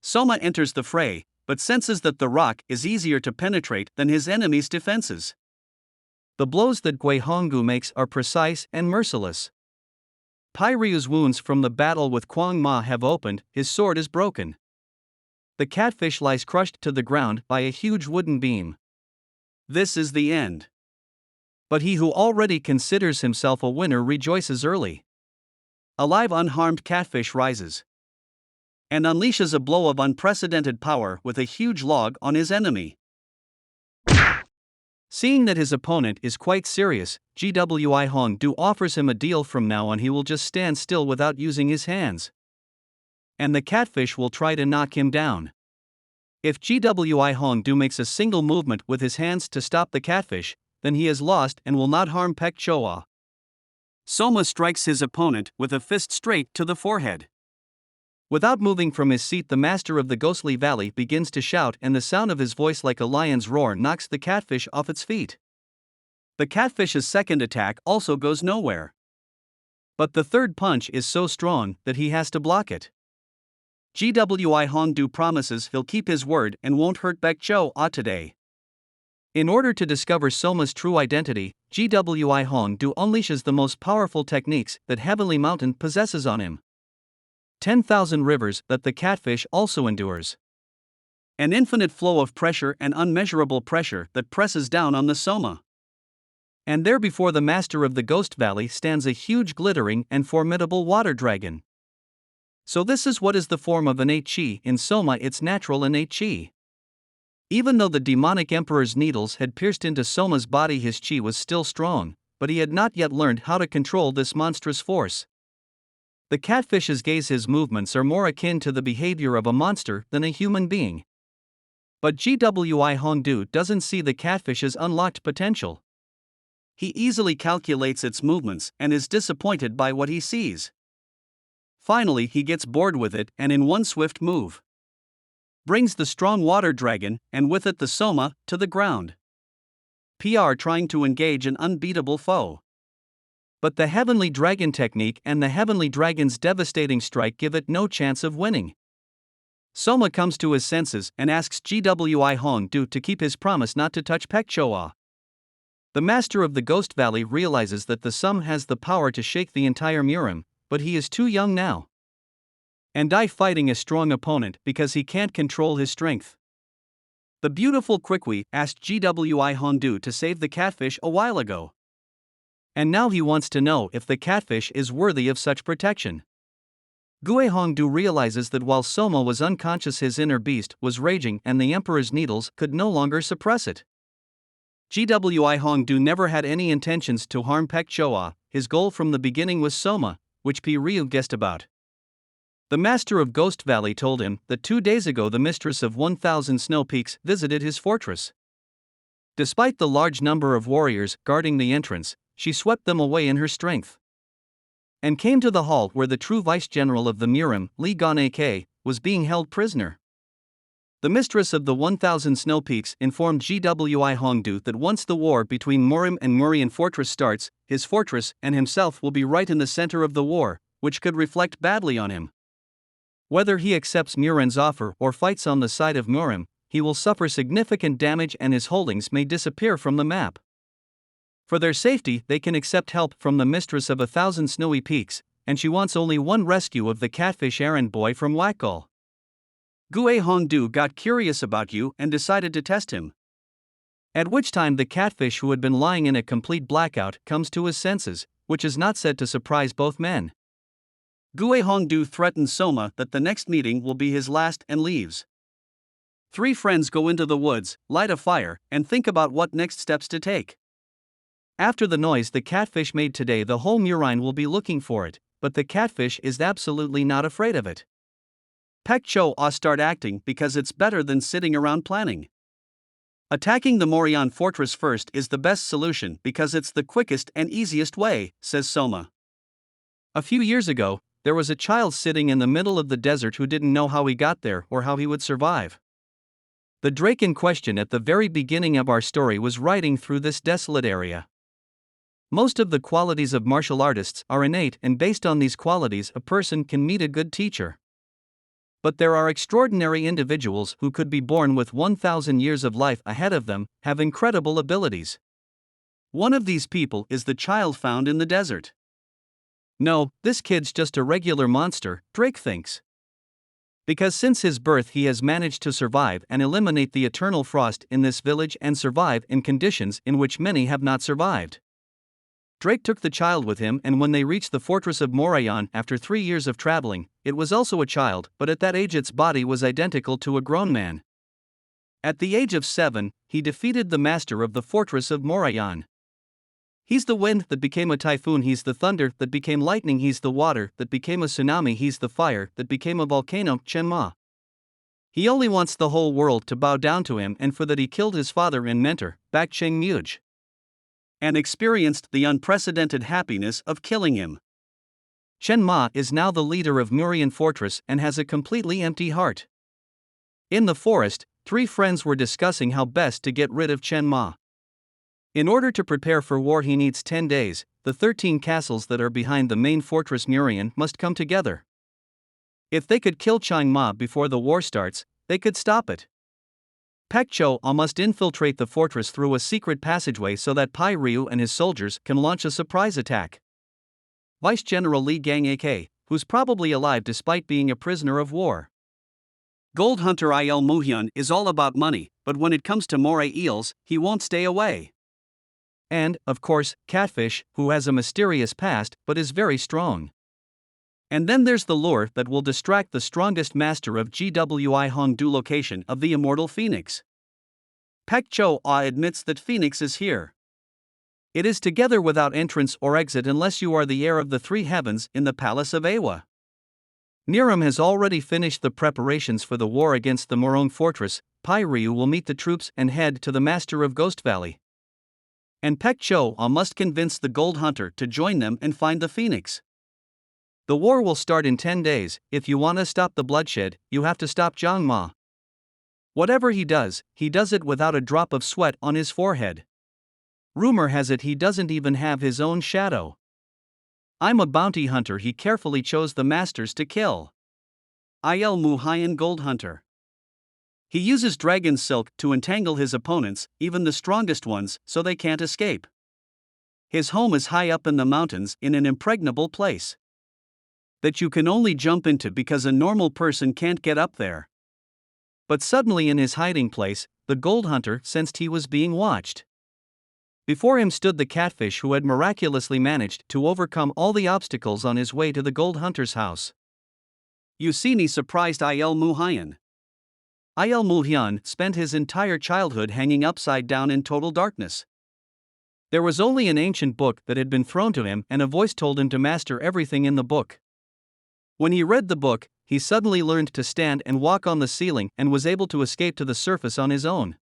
[SPEAKER 1] Soma enters the fray, but senses that the rock is easier to penetrate than his enemy's defenses. The blows that Gui Honggu makes are precise and merciless. Pyrrhu's wounds from the battle with Quang Ma have opened, his sword is broken. The catfish lies crushed to the ground by a huge wooden beam. This is the end. But he who already considers himself a winner rejoices early. A live unharmed catfish rises and unleashes a blow of unprecedented power with a huge log on his enemy. Seeing that his opponent is quite serious, Gwi Hongdu offers him a deal. From now on he will just stand still without using his hands. And the catfish will try to knock him down. If Gwi Hongdu makes a single movement with his hands to stop the catfish, then he has lost and will not harm Pek Choa. Soma strikes his opponent with a fist straight to the forehead. Without moving from his seat, the master of the ghostly valley begins to shout, and the sound of his voice like a lion's roar knocks the catfish off its feet. The catfish's second attack also goes nowhere. But the third punch is so strong that he has to block it. Gwi Hongdu promises he'll keep his word and won't hurt Pek Choa today. In order to discover Soma's true identity, Gwi Hongdu unleashes the most powerful techniques that Heavenly Mountain possesses on him. 10,000 rivers that the catfish also endures. An infinite flow of pressure and unmeasurable pressure that presses down on the Soma. And there before the master of the Ghost Valley stands a huge glittering and formidable water dragon. So this is what is the form of innate chi in Soma, its natural innate chi. Even though the demonic emperor's needles had pierced into Soma's body, his chi was still strong, but he had not yet learned how to control this monstrous force. The catfish's gaze, his movements are more akin to the behavior of a monster than a human being. But Gwi Hongdu doesn't see the catfish's unlocked potential. He easily calculates its movements and is disappointed by what he sees. Finally, he gets bored with it and in one swift move brings the strong water dragon, and with it the Soma, to the ground. Trying to engage an unbeatable foe. But the Heavenly Dragon technique and the Heavenly Dragon's devastating strike give it no chance of winning. Soma comes to his senses and asks Gwi Hongdu to keep his promise not to touch Pek Choa. The master of the Ghost Valley realizes that the Sum has the power to shake the entire Murian, but he is too young now. And die fighting a strong opponent because he can't control his strength. The beautiful Kwikwi asked Gwi Hongdu to save the catfish a while ago. And now he wants to know if the catfish is worthy of such protection. Gui Hongdu realizes that while Soma was unconscious, his inner beast was raging and the emperor's needles could no longer suppress it. Gwi Hongdu never had any intentions to harm Pek Choa. His goal from the beginning was Soma, which Ryu guessed about. The master of Ghost Valley told him that 2 days ago the mistress of 1,000 snow peaks visited his fortress. Despite the large number of warriors guarding the entrance, she swept them away in her strength. And came to the hall where the true vice-general of the Murian, Li Gon-ak, was being held prisoner. The mistress of the 1,000 snow peaks informed Gwi Hongdu that once the war between Murian and Murian fortress starts, his fortress and himself will be right in the center of the war, which could reflect badly on him. Whether he accepts Murian's offer or fights on the side of Murian, he will suffer significant damage and his holdings may disappear from the map. For their safety, they can accept help from the mistress of 1,000 snowy peaks, and she wants only one rescue of the catfish errand boy from Wakgul. Gui Hongdu got curious about you and decided to test him. At which time the catfish, who had been lying in a complete blackout, comes to his senses, which is not said to surprise both men. Gui Hongdu threatens Soma that the next meeting will be his last and leaves. 3 friends go into the woods, light a fire, and think about what next steps to take. After the noise the catfish made today, the whole Murian will be looking for it, but the catfish is absolutely not afraid of it. Pek Choa start acting because it's better than sitting around planning. Attacking the Murian fortress first is the best solution because it's the quickest and easiest way, says Soma. A few years ago, there was a child sitting in the middle of the desert who didn't know how he got there or how he would survive. The drake in question at the very beginning of our story was riding through this desolate area. Most of the qualities of martial artists are innate, and based on these qualities a person can meet a good teacher. But there are extraordinary individuals who could be born with 1,000 years of life ahead of them, have incredible abilities. One of these people is the child found in the desert. No, this kid's just a regular monster, Drake thinks. Because since his birth he has managed to survive and eliminate the eternal frost in this village and survive in conditions in which many have not survived. Drake took the child with him, and when they reached the fortress of Murian after 3 years of traveling, it was also a child, but at that age its body was identical to a grown man. At the age of 7, he defeated the master of the fortress of Murian. He's the wind that became a typhoon, he's the thunder that became lightning, he's the water that became a tsunami, he's the fire that became a volcano, Chenma. He only wants the whole world to bow down to him, and for that he killed his father and mentor, Bak Cheng Muj, and experienced the unprecedented happiness of killing him. Chen Ma is now the leader of Murian fortress and has a completely empty heart. In the forest, 3 friends were discussing how best to get rid of Chen Ma. In order to prepare for war he needs 10 days, the 13 castles that are behind the main fortress Murian must come together. If they could kill Chen Ma before the war starts, they could stop it. Pek Cho must infiltrate the fortress through a secret passageway so that Pai Ryu and his soldiers can launch a surprise attack. Vice General Li Gang AK, who's probably alive despite being a prisoner of war. Gold Hunter Il Muhyun is all about money, but when it comes to moray eels, he won't stay away. And, of course, Catfish, who has a mysterious past but is very strong. And then there's the lure that will distract the strongest master of GWI Hongdu location of the immortal Phoenix. Pek Cho admits that Phoenix is here. It is together without entrance or exit unless you are the heir of the 3 heavens in the palace of Awa. Niram has already finished the preparations for the war against the Morong fortress. Pai Ryu will meet the troops and head to the master of Ghost Valley. And Pek Cho must convince the Gold Hunter to join them and find the Phoenix. The war will start in 10 days. If you want to stop the bloodshed, you have to stop Jiang Ma. Whatever he does it without a drop of sweat on his forehead. Rumor has it he doesn't even have his own shadow. I'm a bounty hunter, he carefully chose the masters to kill. Il Muhyun Gold Hunter. He uses dragon silk to entangle his opponents, even the strongest ones, so they can't escape. His home is high up in the mountains in an impregnable place that you can only jump into because a normal person can't get up there. But suddenly in his hiding place, the Gold Hunter sensed he was being watched. Before him stood the Catfish, who had miraculously managed to overcome all the obstacles on his way to the Gold Hunter's house. Yusini surprised Il Muhyun. Il Muhyun spent his entire childhood hanging upside down in total darkness. There was only an ancient book that had been thrown to him, and a voice told him to master everything in the book. When he read the book, he suddenly learned to stand and walk on the ceiling and was able to escape to the surface on his own.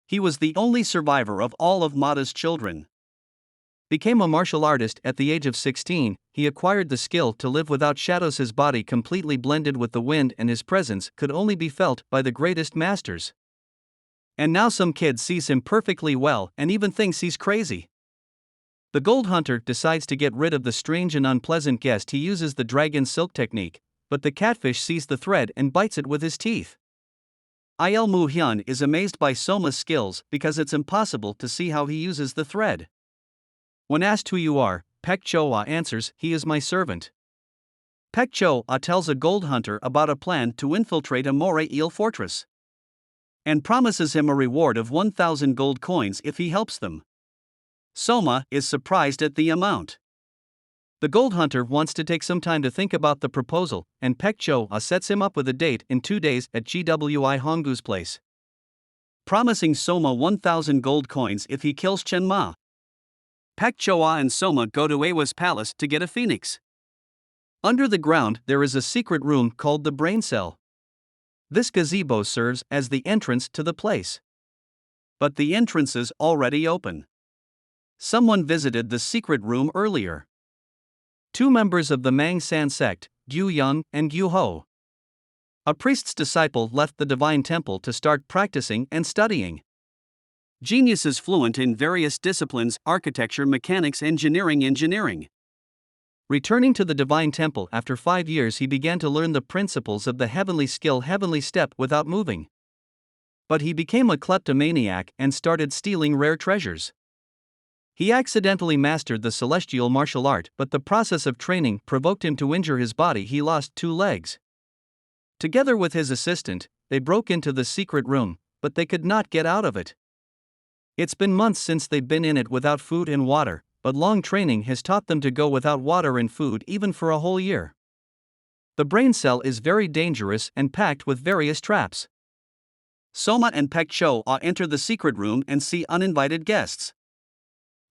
[SPEAKER 1] He was the only survivor of all of Mata's children. Became a martial artist at the age of 16, he acquired the skill to live without shadows. His body completely blended with the wind and his presence could only be felt by the greatest masters. And now some kid sees him perfectly well and even thinks he's crazy. The Gold Hunter decides to get rid of the strange and unpleasant guest. He uses the dragon silk technique, but the Catfish sees the thread and bites it with his teeth. Il Muhyun is amazed by Soma's skills because it's impossible to see how he uses the thread. When asked who you are, Pek Cho answers, he is my servant. Pek Cho tells a Gold Hunter about a plan to infiltrate a moray eel fortress, and promises him a reward of 1,000 gold coins if he helps them. Soma is surprised at the amount. The Gold Hunter wants to take some time to think about the proposal, and Pek Cho sets him up with a date in 2 days at GWI Hongdu's place, promising Soma 1,000 gold coins if he kills Chen Ma. Pek Cho and Soma go to Awa's palace to get a phoenix. Under the ground there is a secret room called the Brain Cell. This gazebo serves as the entrance to the place. But the entrance is already open. Someone visited the secret room earlier. 2 members of the Mang San sect, Gyu Yang and Gyu Ho. A priest's disciple left the divine temple to start practicing and studying. Geniuses fluent in various disciplines: architecture, mechanics, engineering. Returning to the divine temple after 5 years, he began to learn the principles of the heavenly skill, heavenly step, without moving. But he became a kleptomaniac and started stealing rare treasures. He accidentally mastered the celestial martial art, but the process of training provoked him to injure his body. He lost 2 legs. Together with his assistant, they broke into the secret room, but they could not get out of it. It's been months since they've been in it without food and water, but long training has taught them to go without water and food even for a whole year. The brain cell is very dangerous and packed with various traps. Soma and Pek Cho enter the secret room and see uninvited guests.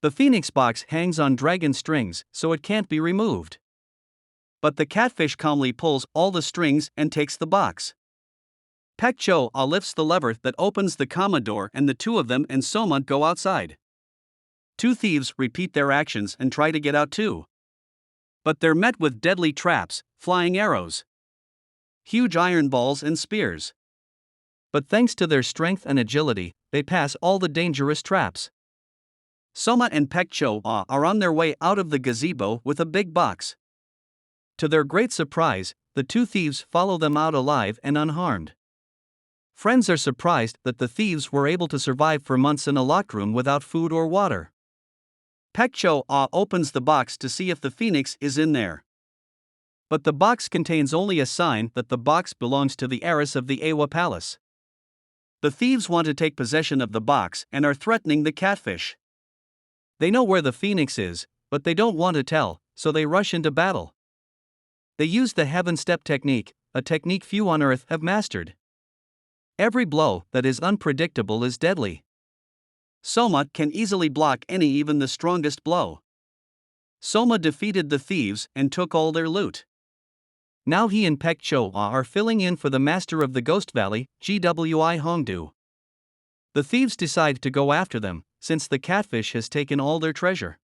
[SPEAKER 1] The phoenix box hangs on dragon strings, so it can't be removed. But the catfish calmly pulls all the strings and takes the box. Pek Cho lifts the lever that opens the comma door, and the two of them and Soma go outside. Two thieves repeat their actions and try to get out too. But they're met with deadly traps, flying arrows, huge iron balls and spears. But thanks to their strength and agility, they pass all the dangerous traps. Soma and Pek Cho are on their way out of the gazebo with a big box. To their great surprise, the two thieves follow them out alive and unharmed. Friends are surprised that the thieves were able to survive for months in a locked room without food or water. Pek Cho opens the box to see if the phoenix is in there. But the box contains only a sign that the box belongs to the heiress of the Awa Palace. The thieves want to take possession of the box and are threatening the catfish. They know where the phoenix is, but they don't want to tell, so they rush into battle. They use the heaven step technique, a technique few on Earth have mastered. Every blow that is unpredictable is deadly. Soma can easily block any, even the strongest blow. Soma defeated the thieves and took all their loot. Now he and Pek Cho are filling in for the master of the Ghost Valley, Gwi Hongdu. The thieves decide to go after them, since the catfish has taken all their treasure.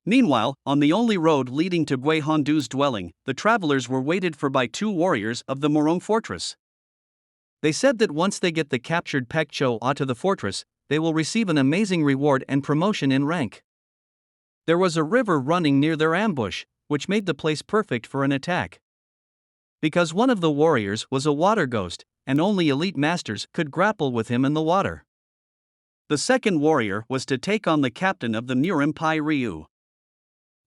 [SPEAKER 1] Meanwhile, on the only road leading to Gui Hongdu's dwelling, the travelers were waited for by two warriors of the Morong fortress. They said that once they get the captured Pek Cho to the fortress, they will receive an amazing reward and promotion in rank. There was a river running near their ambush, which made the place perfect for an attack. Because one of the warriors was a water ghost, and only elite masters could grapple with him in the water. The second warrior was to take on the captain of the Murian Pai Ryu.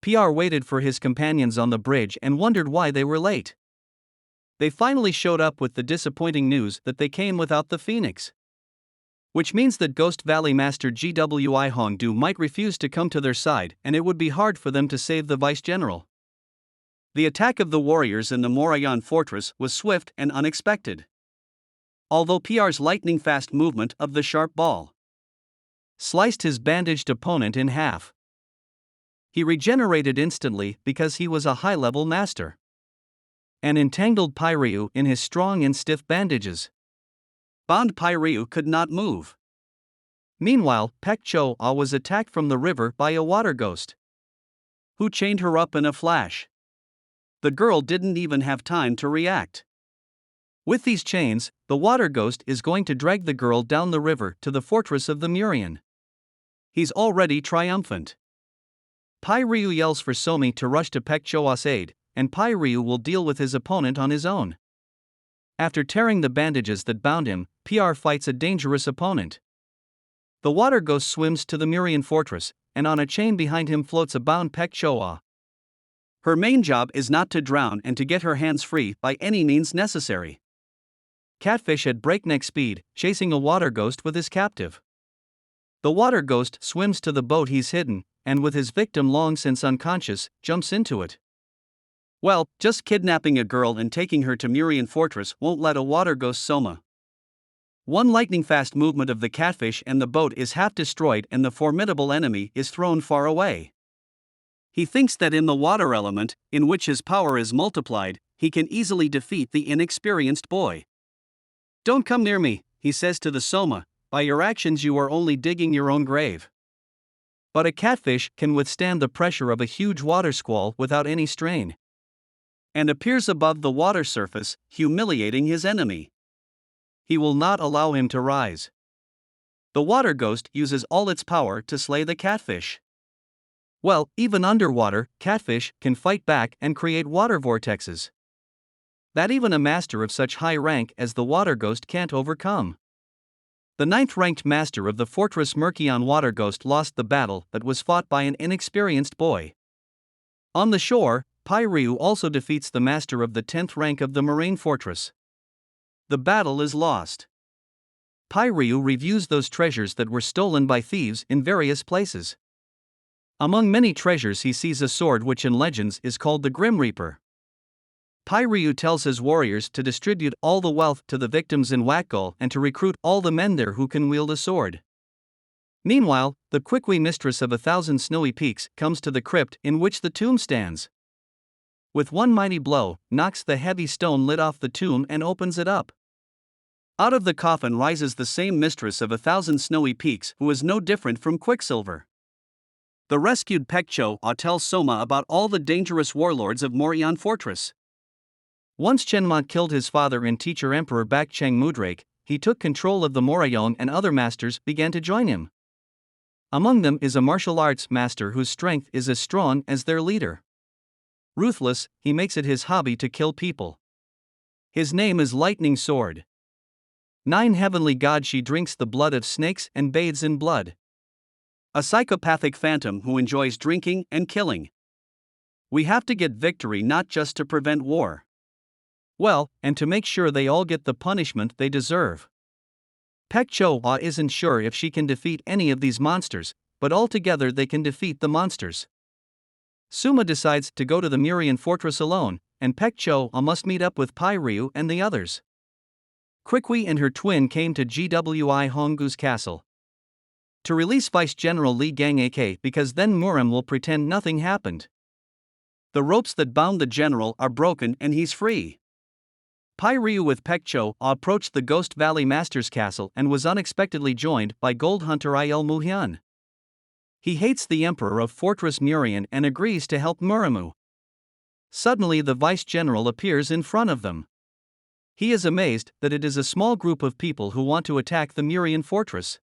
[SPEAKER 1] PR waited for his companions on the bridge and wondered why they were late. They finally showed up with the disappointing news that they came without the phoenix. Which means that Ghost Valley Master Gwi Hongdu might refuse to come to their side, and it would be hard for them to save the vice-general. The attack of the warriors in the Murian fortress was swift and unexpected. Although PR's lightning-fast movement of the sharp ball sliced his bandaged opponent in half. He regenerated instantly because he was a high-level master. And entangled Pai Ryu in his strong and stiff bandages. Bound Pai Ryu could not move. Meanwhile, Pek Cho was attacked from the river by a water ghost, who chained her up in a flash. The girl didn't even have time to react. With these chains, the water ghost is going to drag the girl down the river to the fortress of the Murian. He's already triumphant. Pai Ryu yells for Somi to rush to Pek Cho's aid, and Pai Ryu will deal with his opponent on his own. After tearing the bandages that bound him, PR fights a dangerous opponent. The water ghost swims to the Murian fortress, and on a chain behind him floats a bound Pek Cho. Her main job is not to drown and to get her hands free by any means necessary. Catfish at breakneck speed, chasing a water ghost with his captive. The water ghost swims to the boat he's hidden, and with his victim long since unconscious, jumps into it. Well, just kidnapping a girl and taking her to Murian fortress won't let a water ghost Soma. One lightning-fast movement of the catfish and the boat is half destroyed and the formidable enemy is thrown far away. He thinks that in the water element, in which his power is multiplied, he can easily defeat the inexperienced boy. "Don't come near me," he says to the Soma, "by your actions you are only digging your own grave." But a catfish can withstand the pressure of a huge water squall without any strain, and appears above the water surface, humiliating his enemy. He will not allow him to rise. The water ghost uses all its power to slay the catfish. Well, even underwater, catfish can fight back and create water vortexes that even a master of such high rank as the water ghost can't overcome. The 9th-ranked master of the fortress Murian water ghost lost the battle that was fought by an inexperienced boy. On the shore, Pai Ryu also defeats the master of the 10th rank of the Marine fortress. The battle is lost. Pai Ryu reviews those treasures that were stolen by thieves in various places. Among many treasures he sees a sword which in legends is called the Grim Reaper. Ryu tells his warriors to distribute all the wealth to the victims in Wakgul and to recruit all the men there who can wield a sword. Meanwhile, the Quiqui mistress of 1,000 snowy peaks comes to the crypt in which the tomb stands. With one mighty blow, knocks the heavy stone lid off the tomb and opens it up. Out of the coffin rises the same mistress of 1,000 snowy peaks who is no different from Quicksilver. The rescued Pekcho tells Soma about all the dangerous warlords of Murian fortress. Once Chenmont killed his father and teacher Emperor Bakcheng Mudrake, he took control of the Morayon and other masters began to join him. Among them is a martial arts master whose strength is as strong as their leader. Ruthless, he makes it his hobby to kill people. His name is Lightning Sword. 9 heavenly gods she drinks the blood of snakes and bathes in blood. A psychopathic phantom who enjoys drinking and killing. We have to get victory not just to prevent war. Well, and to make sure they all get the punishment they deserve. Pekcho isn't sure if she can defeat any of these monsters, but altogether they can defeat the monsters. Suma decides to go to the Murian fortress alone, and Pekcho must meet up with Ryu and the others. Quiqui and her twin came to Gwi Honggu's castle to release Vice General Li Gang because then Muram will pretend nothing happened. The ropes that bound the general are broken and he's free. Ryu with Pekcho approached the Ghost Valley Master's castle and was unexpectedly joined by Gold Hunter Il Muhyun. He hates the Emperor of Fortress Murian and agrees to help Muramu. Suddenly the Vice General appears in front of them. He is amazed that it is a small group of people who want to attack the Murian fortress.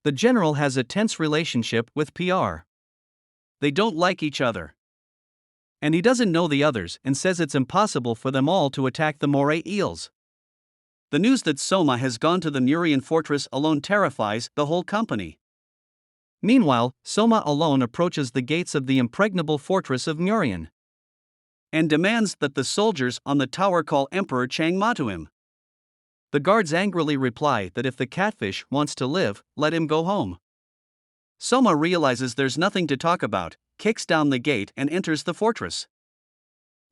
[SPEAKER 1] The general has a tense relationship with PR. They don't like each other. And he doesn't know the others and says it's impossible for them all to attack the moray eels. The news that Soma has gone to the Murian fortress alone terrifies the whole company. Meanwhile, Soma alone approaches the gates of the impregnable fortress of Murian and demands that the soldiers on the tower call Emperor Changma to him. The guards angrily reply that if the catfish wants to live, let him go home. Soma realizes there's nothing to talk about, kicks down the gate and enters the fortress.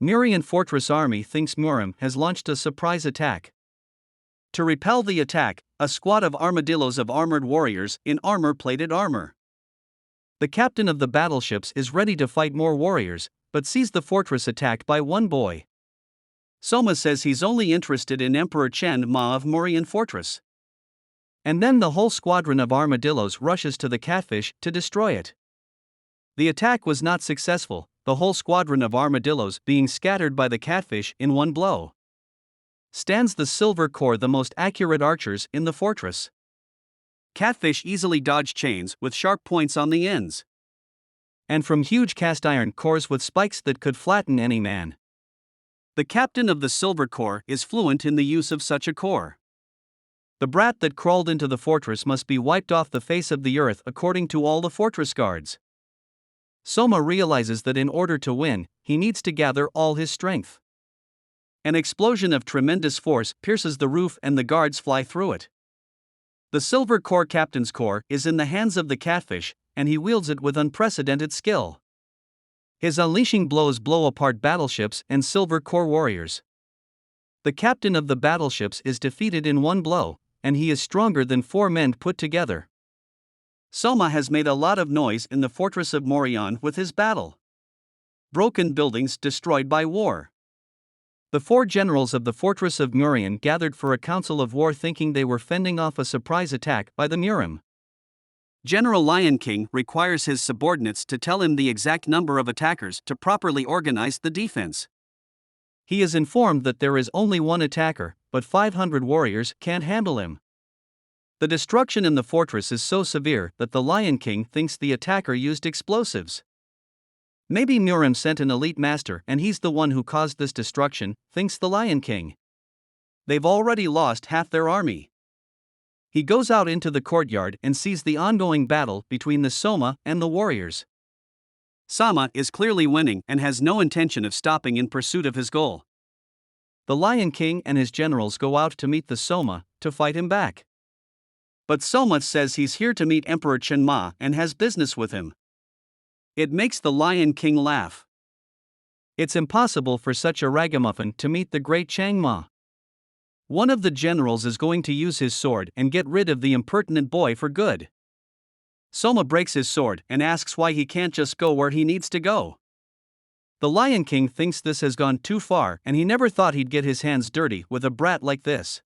[SPEAKER 1] Murian fortress army thinks Muram has launched a surprise attack. To repel the attack, a squad of armadillos of armored warriors in armor-plated armor. The captain of the battleships is ready to fight more warriors, but sees the fortress attacked by one boy. Soma says he's only interested in Emperor Chen Ma of Murian fortress. And then the whole squadron of armadillos rushes to the catfish to destroy it. The attack was not successful, the whole squadron of armadillos being scattered by the catfish in one blow. Stands the Silver Corps, the most accurate archers in the fortress. Catfish easily dodge chains with sharp points on the ends. And from huge cast iron cores with spikes that could flatten any man. The captain of the Silver Corps is fluent in the use of such a corps. The brat that crawled into the fortress must be wiped off the face of the earth according to all the fortress guards. Soma realizes that in order to win, he needs to gather all his strength. An explosion of tremendous force pierces the roof and the guards fly through it. The Silver Corps captain's corps is in the hands of the catfish, and he wields it with unprecedented skill. His unleashing blows blow apart battleships and Silver Corps warriors. The captain of the battleships is defeated in one blow, and he is stronger than 4 men put together. Soma has made a lot of noise in the fortress of Murian with his battle. Broken buildings destroyed by war. The 4 generals of the fortress of Murian gathered for a council of war thinking they were fending off a surprise attack by the Muram. General Lion King requires his subordinates to tell him the exact number of attackers to properly organize the defense. He is informed that there is only one attacker, but 500 warriors can't handle him. The destruction in the fortress is so severe that the Lion King thinks the attacker used explosives. Maybe Muram sent an elite master and he's the one who caused this destruction, thinks the Lion King. They've already lost half their army. He goes out into the courtyard and sees the ongoing battle between the Soma and the warriors. Sama is clearly winning and has no intention of stopping in pursuit of his goal. The Lion King and his generals go out to meet the Soma, to fight him back. But Soma says he's here to meet Emperor Chenma and has business with him. It makes the Lion King laugh. It's impossible for such a ragamuffin to meet the great Chiang Ma. One of the generals is going to use his sword and get rid of the impertinent boy for good. Soma breaks his sword and asks why he can't just go where he needs to go. The Lion King thinks this has gone too far and he never thought he'd get his hands dirty with a brat like this.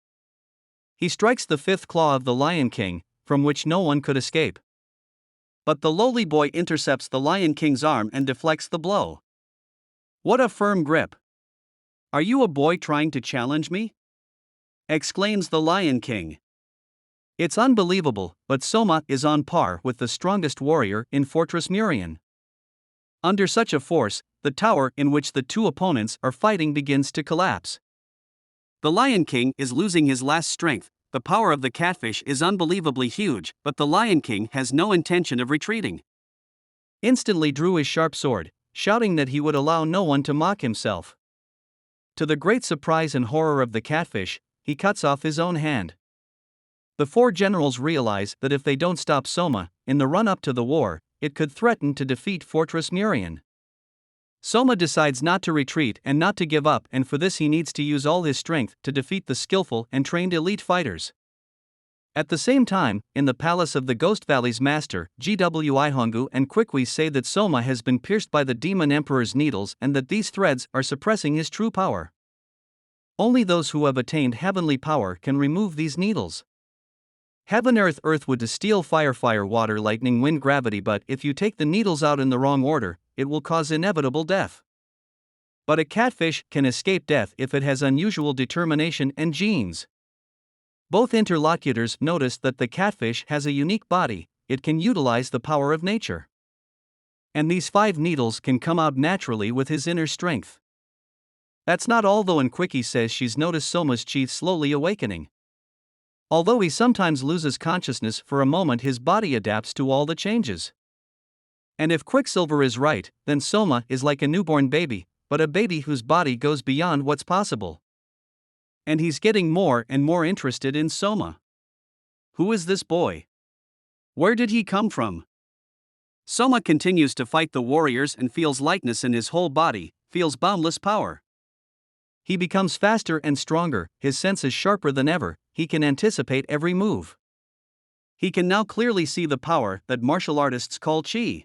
[SPEAKER 1] He strikes the fifth claw of the Lion King, from which no one could escape. But the lowly boy intercepts the Lion King's arm and deflects the blow. What a firm grip! "Are you a boy trying to challenge me?" exclaims the Lion King. It's unbelievable, but Soma is on par with the strongest warrior in Fortress Murian. Under such a force, the tower in which the two opponents are fighting begins to collapse. The Lion King is losing his last strength. The power of the catfish is unbelievably huge, but the Lion King has no intention of retreating. Instantly drew his sharp sword, shouting that he would allow no one to mock himself. To the great surprise and horror of the catfish, he cuts off his own hand. The four generals realize that if they don't stop Soma, in the run-up to the war, it could threaten to defeat Fortress Murian. Soma decides not to retreat and not to give up, and for this he needs to use all his strength to defeat the skillful and trained elite fighters. At the same time, in the palace of the Ghost Valley's master, Gwihongu and Kwikwi say that Soma has been pierced by the demon emperor's needles and that these threads are suppressing his true power. Only those who have attained heavenly power can remove these needles. Heaven, earth, earth, wood, to steel, fire, fire, water, lightning, wind, gravity, but if you take the needles out in the wrong order, it will cause inevitable death. But a catfish can escape death if it has unusual determination and genes. Both interlocutors notice that the catfish has a unique body, it can utilize the power of nature. And these 5 needles can come out naturally with his inner strength. That's not all though, and Quickie says she's noticed Soma's chi slowly awakening. Although he sometimes loses consciousness for a moment, his body adapts to all the changes. And if Quicksilver is right, then Soma is like a newborn baby, but a baby whose body goes beyond what's possible. And he's getting more and more interested in Soma. Who is this boy? Where did he come from? Soma continues to fight the warriors and feels lightness in his whole body, feels boundless power. He becomes faster and stronger, his senses sharper than ever, he can anticipate every move. He can now clearly see the power that martial artists call chi.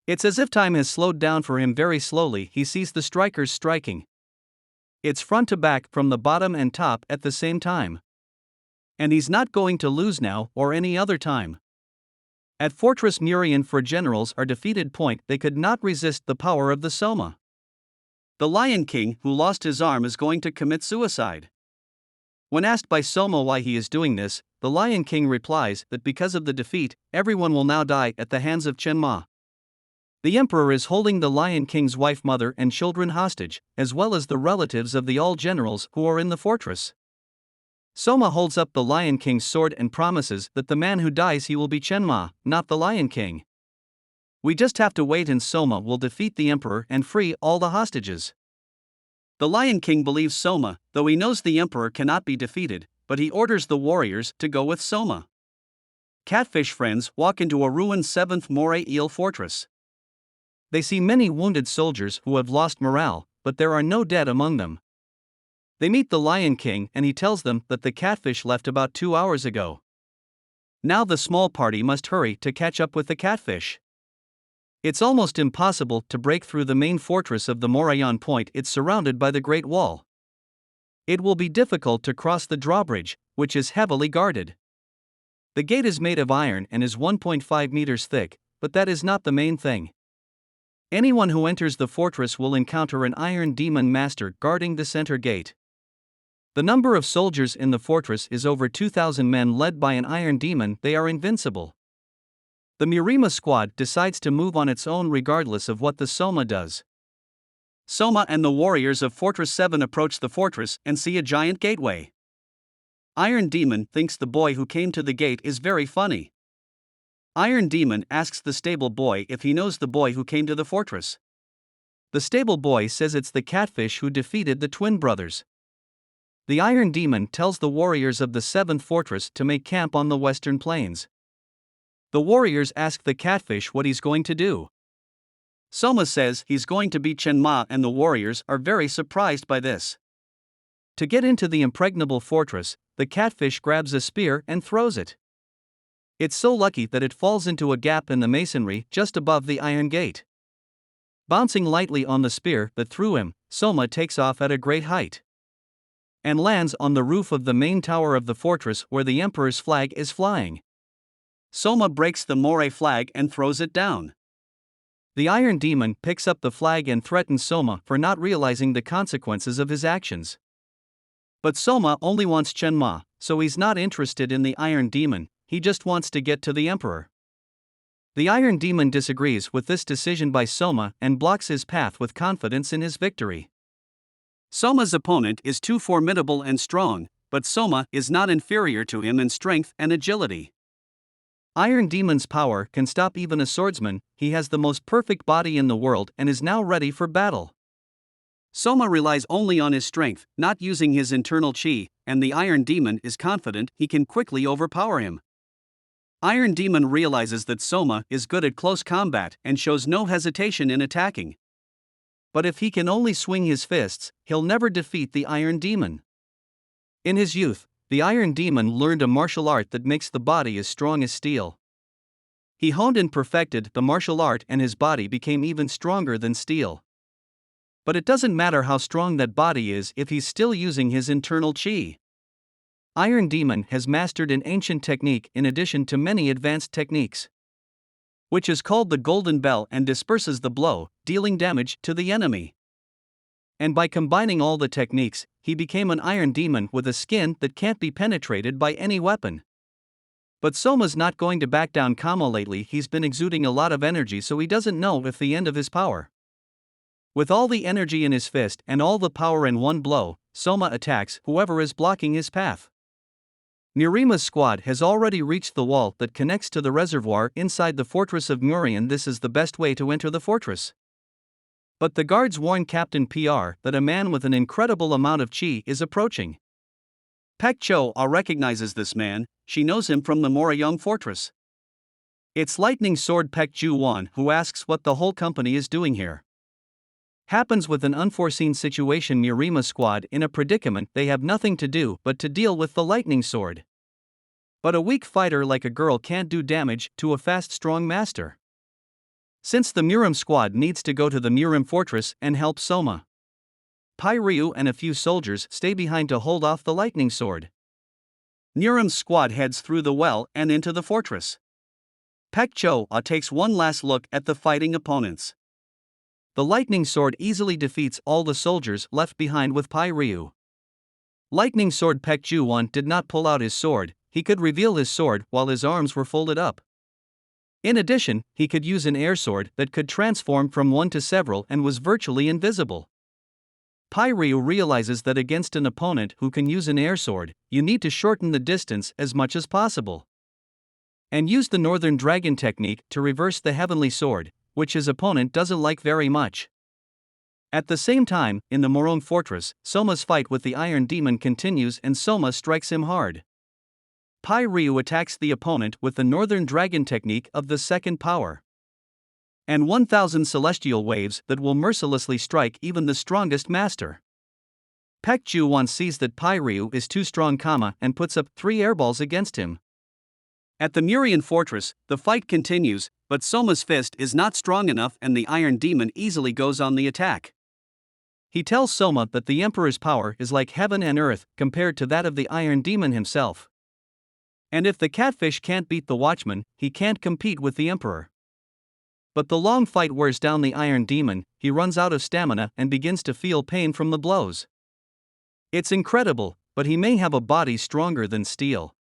[SPEAKER 1] It's as if time has slowed down for him. Very slowly he sees the strikers striking. It's front to back, from the bottom and top at the same time. And he's not going to lose now or any other time. At Fortress Murian, for generals are defeated point, they could not resist the power of the Soma. The Lion King, who lost his arm, is going to commit suicide. When asked by Soma why he is doing this, the Lion King replies that because of the defeat, everyone will now die at the hands of Chen Ma. The emperor is holding the Lion King's wife, mother, and children hostage, as well as the relatives of the all generals who are in the fortress. Soma holds up the Lion King's sword and promises that the man who dies he will be Chen Ma, not the Lion King. We just have to wait and Soma will defeat the emperor and free all the hostages. The Lion King believes Soma, though he knows the emperor cannot be defeated, but he orders the warriors to go with Soma. Catfish friends walk into a ruined 7th Moray Eel fortress. They see many wounded soldiers who have lost morale, but there are no dead among them. They meet the Lion King and he tells them that the catfish left about 2 hours ago. Now the small party must hurry to catch up with the catfish. It's almost impossible to break through the main fortress of the Morayan Point. It's surrounded by the Great Wall. It will be difficult to cross the drawbridge, which is heavily guarded. The gate is made of iron and is 1.5 meters thick, but that is not the main thing. Anyone who enters the fortress will encounter an iron demon master guarding the center gate. The number of soldiers in the fortress is over 2,000 men led by an iron demon. They are invincible. The Murima squad decides to move on its own regardless of what the Soma does. Soma and the warriors of Fortress 7 approach the fortress and see a giant gateway. Iron Demon thinks the boy who came to the gate is very funny. Iron Demon asks the stable boy if he knows the boy who came to the fortress. The stable boy says it's the catfish who defeated the twin brothers. The Iron Demon tells the warriors of the 7th fortress to make camp on the western plains. The warriors ask the catfish what he's going to do. Soma says he's going to beat Chenma, and the warriors are very surprised by this. To get into the impregnable fortress, the catfish grabs a spear and throws it. It's so lucky that it falls into a gap in the masonry just above the iron gate. Bouncing lightly on the spear that threw him, Soma takes off at a great height and lands on the roof of the main tower of the fortress where the emperor's flag is flying. Soma breaks the moray flag and throws it down. The Iron Demon picks up the flag and threatens Soma for not realizing the consequences of his actions. But Soma only wants Chenma, so he's not interested in the Iron Demon, he just wants to get to the emperor. The Iron Demon disagrees with this decision by Soma and blocks his path with confidence in his victory. Soma's opponent is too formidable and strong, but Soma is not inferior to him in strength and agility. Iron Demon's power can stop even a swordsman, he has the most perfect body in the world and is now ready for battle. Soma relies only on his strength, not using his internal chi, and the Iron Demon is confident he can quickly overpower him. Iron Demon realizes that Soma is good at close combat and shows no hesitation in attacking. But if he can only swing his fists, he'll never defeat the Iron Demon. In his youth, the Iron Demon learned a martial art that makes the body as strong as steel. He honed and perfected the martial art and his body became even stronger than steel. But it doesn't matter how strong that body is if he's still using his internal chi. Iron Demon has mastered an ancient technique in addition to many advanced techniques, which is called the Golden Bell and disperses the blow, dealing damage to the enemy. And by combining all the techniques, he became an Iron Demon with a skin that can't be penetrated by any weapon. But Soma's not going to back down. Lately he's been exuding a lot of energy, so he doesn't know if the end of his power. With all the energy in his fist and all the power in one blow, Soma attacks whoever is blocking his path. Murima's squad has already reached the wall that connects to the reservoir inside the fortress of Murian. This is the best way to enter the fortress. But the guards warn Captain PR that a man with an incredible amount of chi is approaching. Pek Cho recognizes this man, she knows him from the Moriang fortress. It's Lightning Sword Pek Ju Wan who asks what the whole company is doing here. Happens with an unforeseen situation. Murima's squad in a predicament, they have nothing to do but to deal with the lightning sword. But a weak fighter like a girl can't do damage to a fast strong master. Since the Muriam squad needs to go to the Muriam fortress and help Soma, Pai Ryu and a few soldiers stay behind to hold off the lightning sword. Muriam's squad heads through the well and into the fortress. Pek Cho takes one last look at the fighting opponents. The lightning sword easily defeats all the soldiers left behind with Pai Ryu. Lightning sword Pek Ju-won did not pull out his sword, he could reveal his sword while his arms were folded up. In addition, he could use an air sword that could transform from one to several and was virtually invisible. Pai Ryu realizes that against an opponent who can use an air sword, you need to shorten the distance as much as possible. And use the Northern Dragon technique to reverse the Heavenly Sword, which his opponent doesn't like very much. At the same time, in the Morong fortress, Soma's fight with the Iron Demon continues and Soma strikes him hard. Pai Ryu attacks the opponent with the Northern Dragon technique of the second power. And 1,000 celestial waves that will mercilessly strike even the strongest master. Pek Ju-won sees that Pai Ryu is too strong, and puts up 3 airballs against him. At the Murian fortress, the fight continues, but Soma's fist is not strong enough and the Iron Demon easily goes on the attack. He tells Soma that the Emperor's power is like heaven and earth compared to that of the Iron Demon himself. And if the catfish can't beat the watchman, he can't compete with the Emperor. But the long fight wears down the Iron Demon, he runs out of stamina and begins to feel pain from the blows. It's incredible, but he may have a body stronger than steel.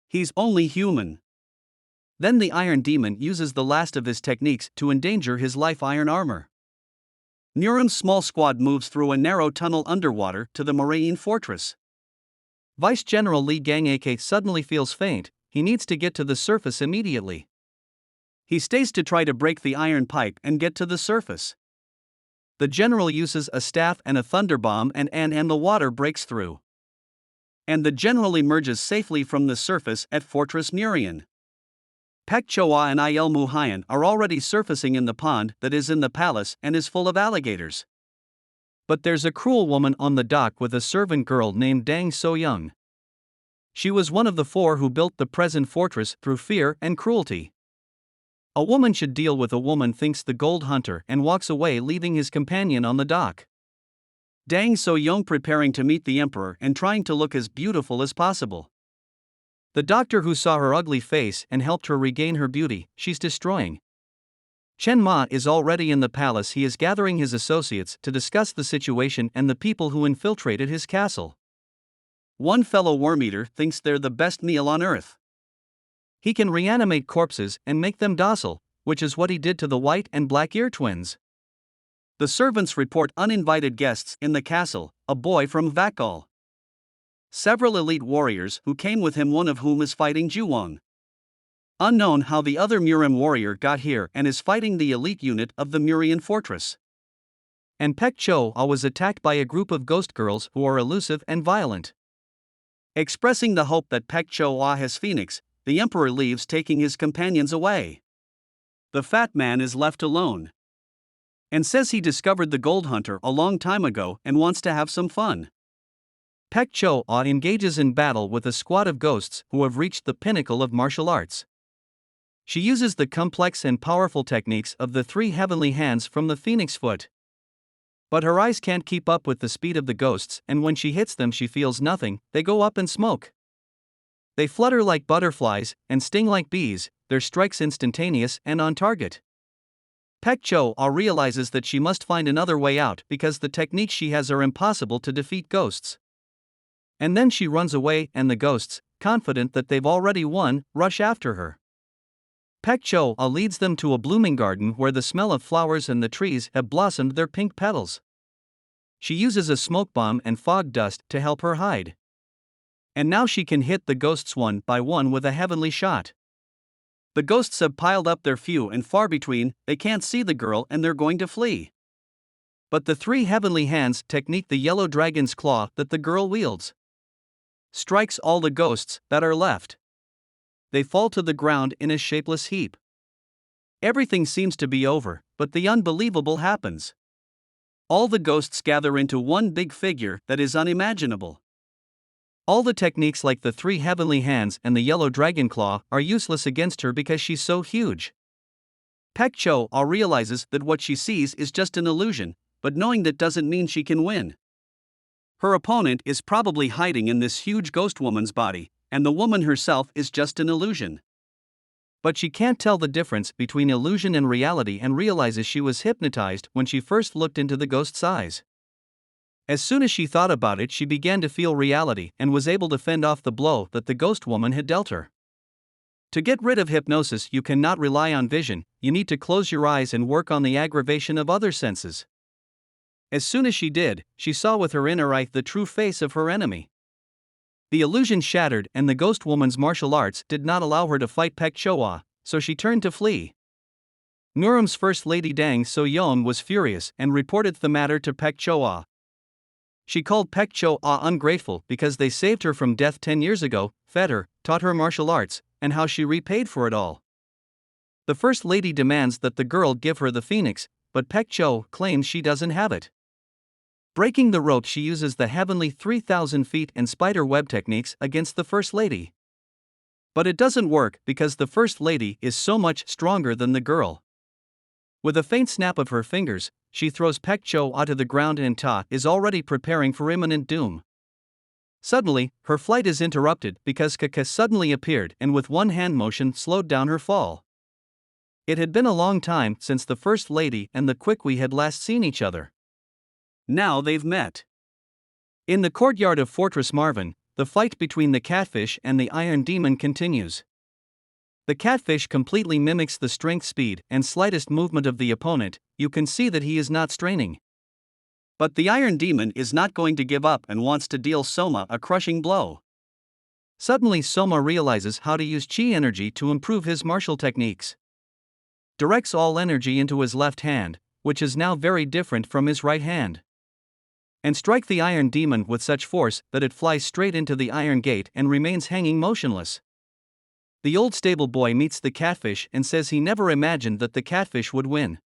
[SPEAKER 1] He's only human. Then the Iron Demon uses the last of his techniques to endanger his life iron armor. Muriam's small squad moves through a narrow tunnel underwater to the Murian fortress. Vice General Li Gang-ak suddenly feels faint, he needs to get to the surface immediately. He stays to try to break the iron pipe and get to the surface. The general uses a staff and a thunder bomb and the water breaks through. And the general emerges safely from the surface at Fortress Murian. Pek Choa and Il Muhyan are already surfacing in the pond that is in the palace and is full of alligators. But there's a cruel woman on the dock with a servant girl named Dang So Young. She was one of the 4 who built the present fortress through fear and cruelty. A woman should deal with a woman, thinks the gold hunter, and walks away, leaving his companion on the dock. Dang So Young preparing to meet the emperor and trying to look as beautiful as possible. The doctor who saw her ugly face and helped her regain her beauty, she's destroying. Chen Ma is already in the palace. He is gathering his associates to discuss the situation and the people who infiltrated his castle. One fellow worm-eater thinks they're the best meal on earth. He can reanimate corpses and make them docile, which is what he did to the white and black ear twins. The servants report uninvited guests in the castle, a boy from Vakal. Several elite warriors who came with him, one of whom is fighting Juwang. Unknown how the other Murian warrior got here and is fighting the elite unit of the Murian fortress. And Pek Choa was attacked by a group of ghost girls who are elusive and violent. Expressing the hope that Pek Choa has Phoenix, the emperor leaves, taking his companions away. The fat man is left alone and says he discovered the gold hunter a long time ago and wants to have some fun. Pek Choa engages in battle with a squad of ghosts who have reached the pinnacle of martial arts. She uses the complex and powerful techniques of the 3 heavenly hands from the phoenix foot. But her eyes can't keep up with the speed of the ghosts, and when she hits them she feels nothing. They go up in smoke. They flutter like butterflies and sting like bees, their strikes instantaneous and on target. Pek Choa realizes that she must find another way out because the techniques she has are impossible to defeat ghosts. And then she runs away, and the ghosts, confident that they've already won, rush after her. Pek Choa leads them to a blooming garden where the smell of flowers and the trees have blossomed their pink petals. She uses a smoke bomb and fog dust to help her hide. And now she can hit the ghosts one by one with a heavenly shot. The ghosts have piled up, they're few and far between, they can't see the girl and they're going to flee. But the 3 heavenly hands technique, the yellow dragon's claw that the girl wields, strikes all the ghosts that are left. They fall to the ground in a shapeless heap. Everything seems to be over, but the unbelievable happens. All the ghosts gather into one big figure that is unimaginable. All the techniques like the 3 heavenly hands and the yellow dragon claw are useless against her because she's so huge. Pek Choa realizes that what she sees is just an illusion, but knowing that doesn't mean she can win. Her opponent is probably hiding in this huge ghost woman's body, and the woman herself is just an illusion. But she can't tell the difference between illusion and reality and realizes she was hypnotized when she first looked into the ghost's eyes. As soon as she thought about it, she began to feel reality and was able to fend off the blow that the ghost woman had dealt her. To get rid of hypnosis, you cannot rely on vision, you need to close your eyes and work on the aggravation of other senses. As soon as she did, she saw with her inner eye the true face of her enemy. The illusion shattered, and the ghost woman's martial arts did not allow her to fight Pek Choa, so she turned to flee. Nuram's first lady Dang So Young was furious and reported the matter to Pek Choa. She called Pek Choa ungrateful because they saved her from death 10 years ago, fed her, taught her martial arts, and how she repaid for it all. The first lady demands that the girl give her the phoenix, but Pek Choa claims she doesn't have it. Breaking the rope, she uses the heavenly 3,000 feet and spider web techniques against the first lady. But it doesn't work because the first lady is so much stronger than the girl. With a faint snap of her fingers, she throws Pek Choa to the ground, and Ta is already preparing for imminent doom. Suddenly, her flight is interrupted because Kaka suddenly appeared and with one hand motion slowed down her fall. It had been a long time since the First Lady and the Quiqui had last seen each other. Now they've met. In the courtyard of Fortress Marvin, the fight between the catfish and the Iron Demon continues. The catfish completely mimics the strength, speed, and slightest movement of the opponent. You can see that he is not straining. But the Iron Demon is not going to give up and wants to deal Soma a crushing blow. Suddenly Soma realizes how to use chi energy to improve his martial techniques. Directs all energy into his left hand, which is now very different from his right hand, and strike the Iron Demon with such force that it flies straight into the Iron Gate and remains hanging motionless. The old stable boy meets the catfish and says he never imagined that the catfish would win.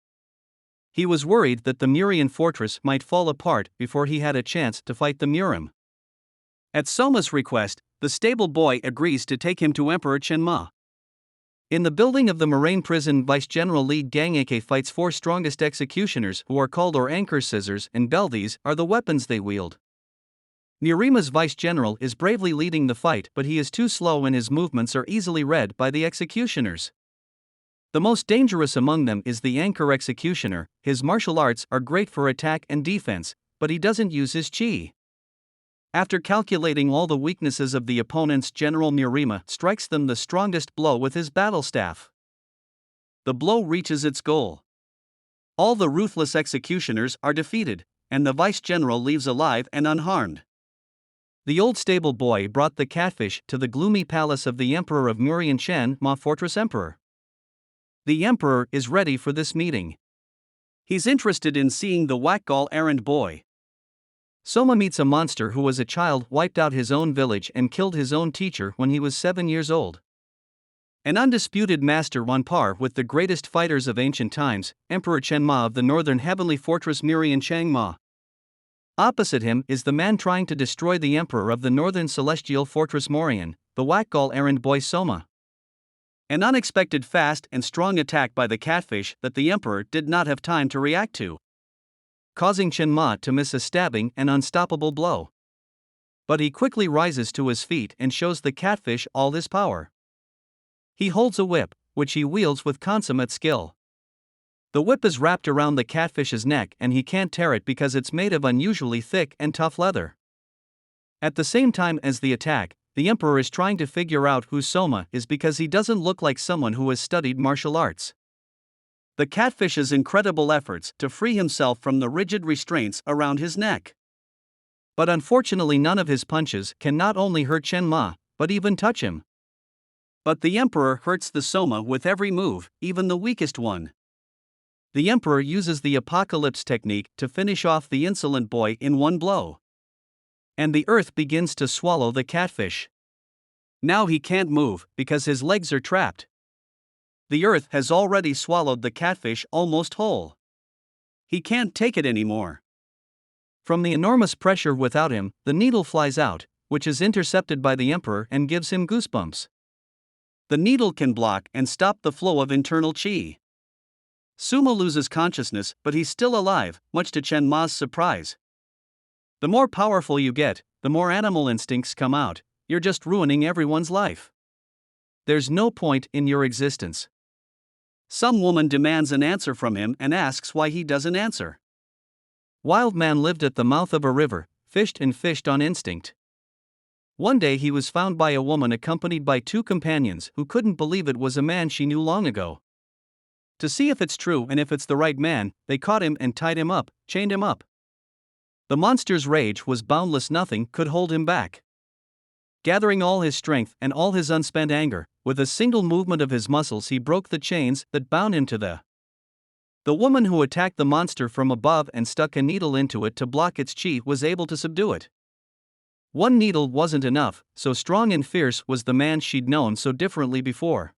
[SPEAKER 1] He was worried that the Murian fortress might fall apart before he had a chance to fight the Murim. At Soma's request, the stable boy agrees to take him to Emperor Chenma. In the building of the Moraine prison, Vice General Li Gangake fights 4 strongest executioners who are called or anchor scissors and bell. These are the weapons they wield. Nurima's vice general is bravely leading the fight, but he is too slow and his movements are easily read by the executioners. The most dangerous among them is the anchor executioner. His martial arts are great for attack and defense, but he doesn't use his chi. After calculating all the weaknesses of the opponents, General Murima strikes them the strongest blow with his battle staff. The blow reaches its goal. All the ruthless executioners are defeated, and the vice general leaves alive and unharmed. The old stable boy brought the catfish to the gloomy palace of the Emperor of Murian Chenma Fortress Emperor. The Emperor is ready for this meeting. He's interested in seeing the Wakgal errand boy. Soma meets a monster who was a child, wiped out his own village and killed his own teacher when he was 7 years old. An undisputed master on par with the greatest fighters of ancient times, Emperor Chenma of the northern heavenly fortress Murian Changma. Opposite him is the man trying to destroy the emperor of the northern celestial fortress Murian, the Wakgal errand boy Soma. An unexpected fast and strong attack by the catfish that the emperor did not have time to react to, causing Chenma to miss a stabbing and unstoppable blow. But he quickly rises to his feet and shows the catfish all his power. He holds a whip, which he wields with consummate skill. The whip is wrapped around the catfish's neck and he can't tear it because it's made of unusually thick and tough leather. At the same time as the attack, the emperor is trying to figure out who Soma is because he doesn't look like someone who has studied martial arts. The catfish's incredible efforts to free himself from the rigid restraints around his neck. But unfortunately, none of his punches can not only hurt Chenma, but even touch him. But the emperor hurts the Soma with every move, even the weakest one. The emperor uses the apocalypse technique to finish off the insolent boy in one blow. And the earth begins to swallow the catfish. Now he can't move because his legs are trapped. The earth has already swallowed the catfish almost whole. He can't take it anymore. From the enormous pressure without him, the needle flies out, which is intercepted by the emperor and gives him goosebumps. The needle can block and stop the flow of internal chi. Suma loses consciousness, but he's still alive, much to Chenma's surprise. The more powerful you get, the more animal instincts come out. You're just ruining everyone's life. There's no point in your existence. Some woman demands an answer from him and asks why he doesn't answer. Wild man lived at the mouth of a river, fished and fished on instinct. One day he was found by a woman accompanied by 2 companions who couldn't believe it was a man she knew long ago. To see if it's true and if it's the right man, they caught him and tied him up, chained him up. The monster's rage was boundless, nothing could hold him back. Gathering all his strength and all his unspent anger, with a single movement of his muscles he broke the chains that bound him to the woman who attacked the monster from above and stuck a needle into it to block its chi was able to subdue it. One needle wasn't enough, so strong and fierce was the man she'd known so differently before.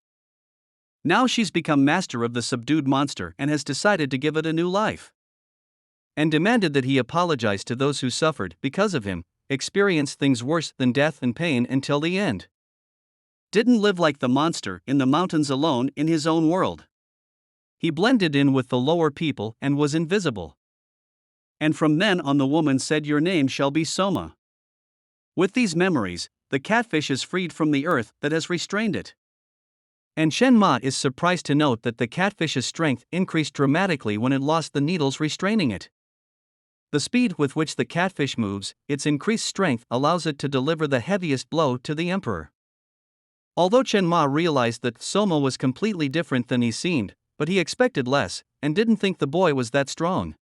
[SPEAKER 1] Now she's become master of the subdued monster and has decided to give it a new life. And demanded that he apologize to those who suffered because of him, experienced things worse than death and pain until the end. Didn't live like the monster in the mountains alone in his own world. He blended in with the lower people and was invisible. And from then on the woman said, "Your name shall be Soma." With these memories, the catfish is freed from the earth that has restrained it. And Chenma is surprised to note that the catfish's strength increased dramatically when it lost the needles restraining it. The speed with which the catfish moves, its increased strength allows it to deliver the heaviest blow to the emperor. Although Chenma realized that Soma was completely different than he seemed, but he expected less, and didn't think the boy was that strong.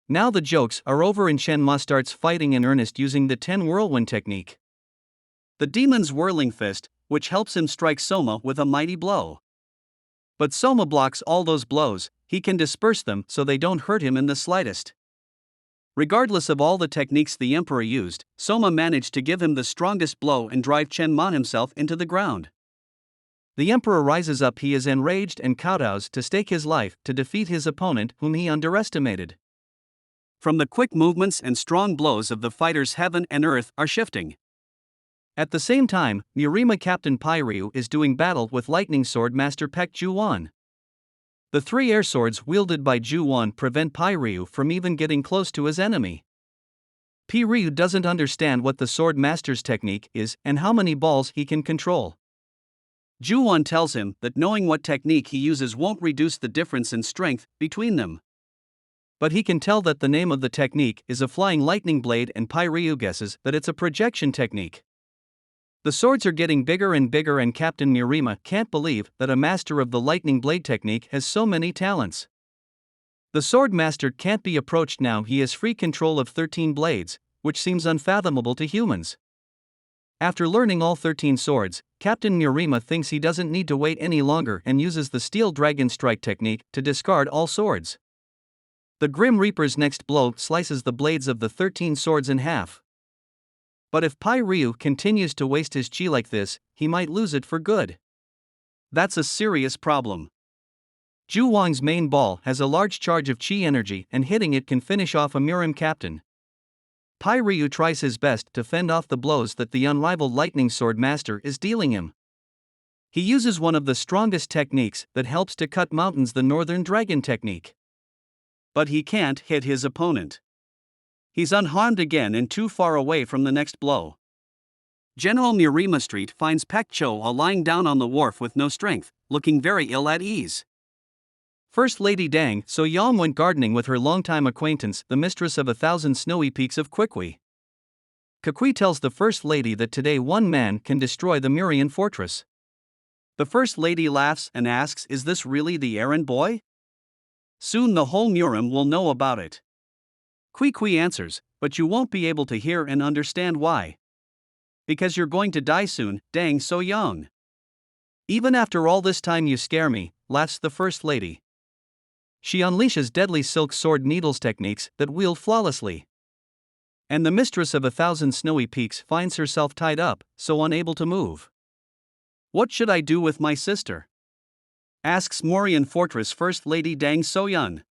[SPEAKER 1] Now the jokes are over and Chenma starts fighting in earnest using the 10 whirlwind technique. The demon's whirling fist, which helps him strike Soma with a mighty blow. But Soma blocks all those blows, he can disperse them so they don't hurt him in the slightest. Regardless of all the techniques the emperor used, Soma managed to give him the strongest blow and drive Chenma himself into the ground. The emperor rises up. He is enraged and kowtows to stake his life to defeat his opponent whom he underestimated. From the quick movements and strong blows of the fighters, heaven and earth are shifting. At the same time, Murima Captain Pyryu is doing battle with Lightning Sword Master Pek Ju-won. The 3 air swords wielded by Ju-won prevent Pyryu from even getting close to his enemy. Pyryu doesn't understand what the sword master's technique is and how many balls he can control. Ju-won tells him that knowing what technique he uses won't reduce the difference in strength between them. But he can tell that the name of the technique is a flying lightning blade, and Pyryu guesses that it's a projection technique. The swords are getting bigger and bigger, and Captain Murima can't believe that a master of the lightning blade technique has so many talents. The sword master can't be approached now. He has free control of 13 blades, which seems unfathomable to humans. After learning all 13 swords, Captain Murima thinks he doesn't need to wait any longer and uses the Steel Dragon Strike technique to discard all swords. The Grim Reaper's next blow slices the blades of the 13 swords in half. But if Pyryu continues to waste his chi like this, he might lose it for good. That's a serious problem. Ju-won's main ball has a large charge of chi energy, and hitting it can finish off a Murian captain. Pyryu tries his best to fend off the blows that the unrivaled Lightning Sword Master is dealing him. He uses one of the strongest techniques that helps to cut mountains, the Northern Dragon technique. But he can't hit his opponent. He's unharmed again and too far away from the next blow. General Murima Street finds Pek Cho lying down on the wharf with no strength, looking very ill at ease. First Lady Dang So-young went gardening with her longtime acquaintance, the Mistress of 1,000 Snowy Peaks of Kwikwi. Kwikwi tells the First Lady that today one man can destroy the Murian fortress. The First Lady laughs and asks, "Is this really the errand boy? Soon the whole Murian will know about it." Kwikwi answers, "But you won't be able to hear and understand why. Because you're going to die soon, Dang So-young." "Even after all this time you scare me," laughs the First Lady. She unleashes deadly silk sword needles techniques that wield flawlessly. And the Mistress of 1,000 Snowy Peaks finds herself tied up, so unable to move. "What should I do with my sister?" asks Murian Fortress First Lady Dang So-young.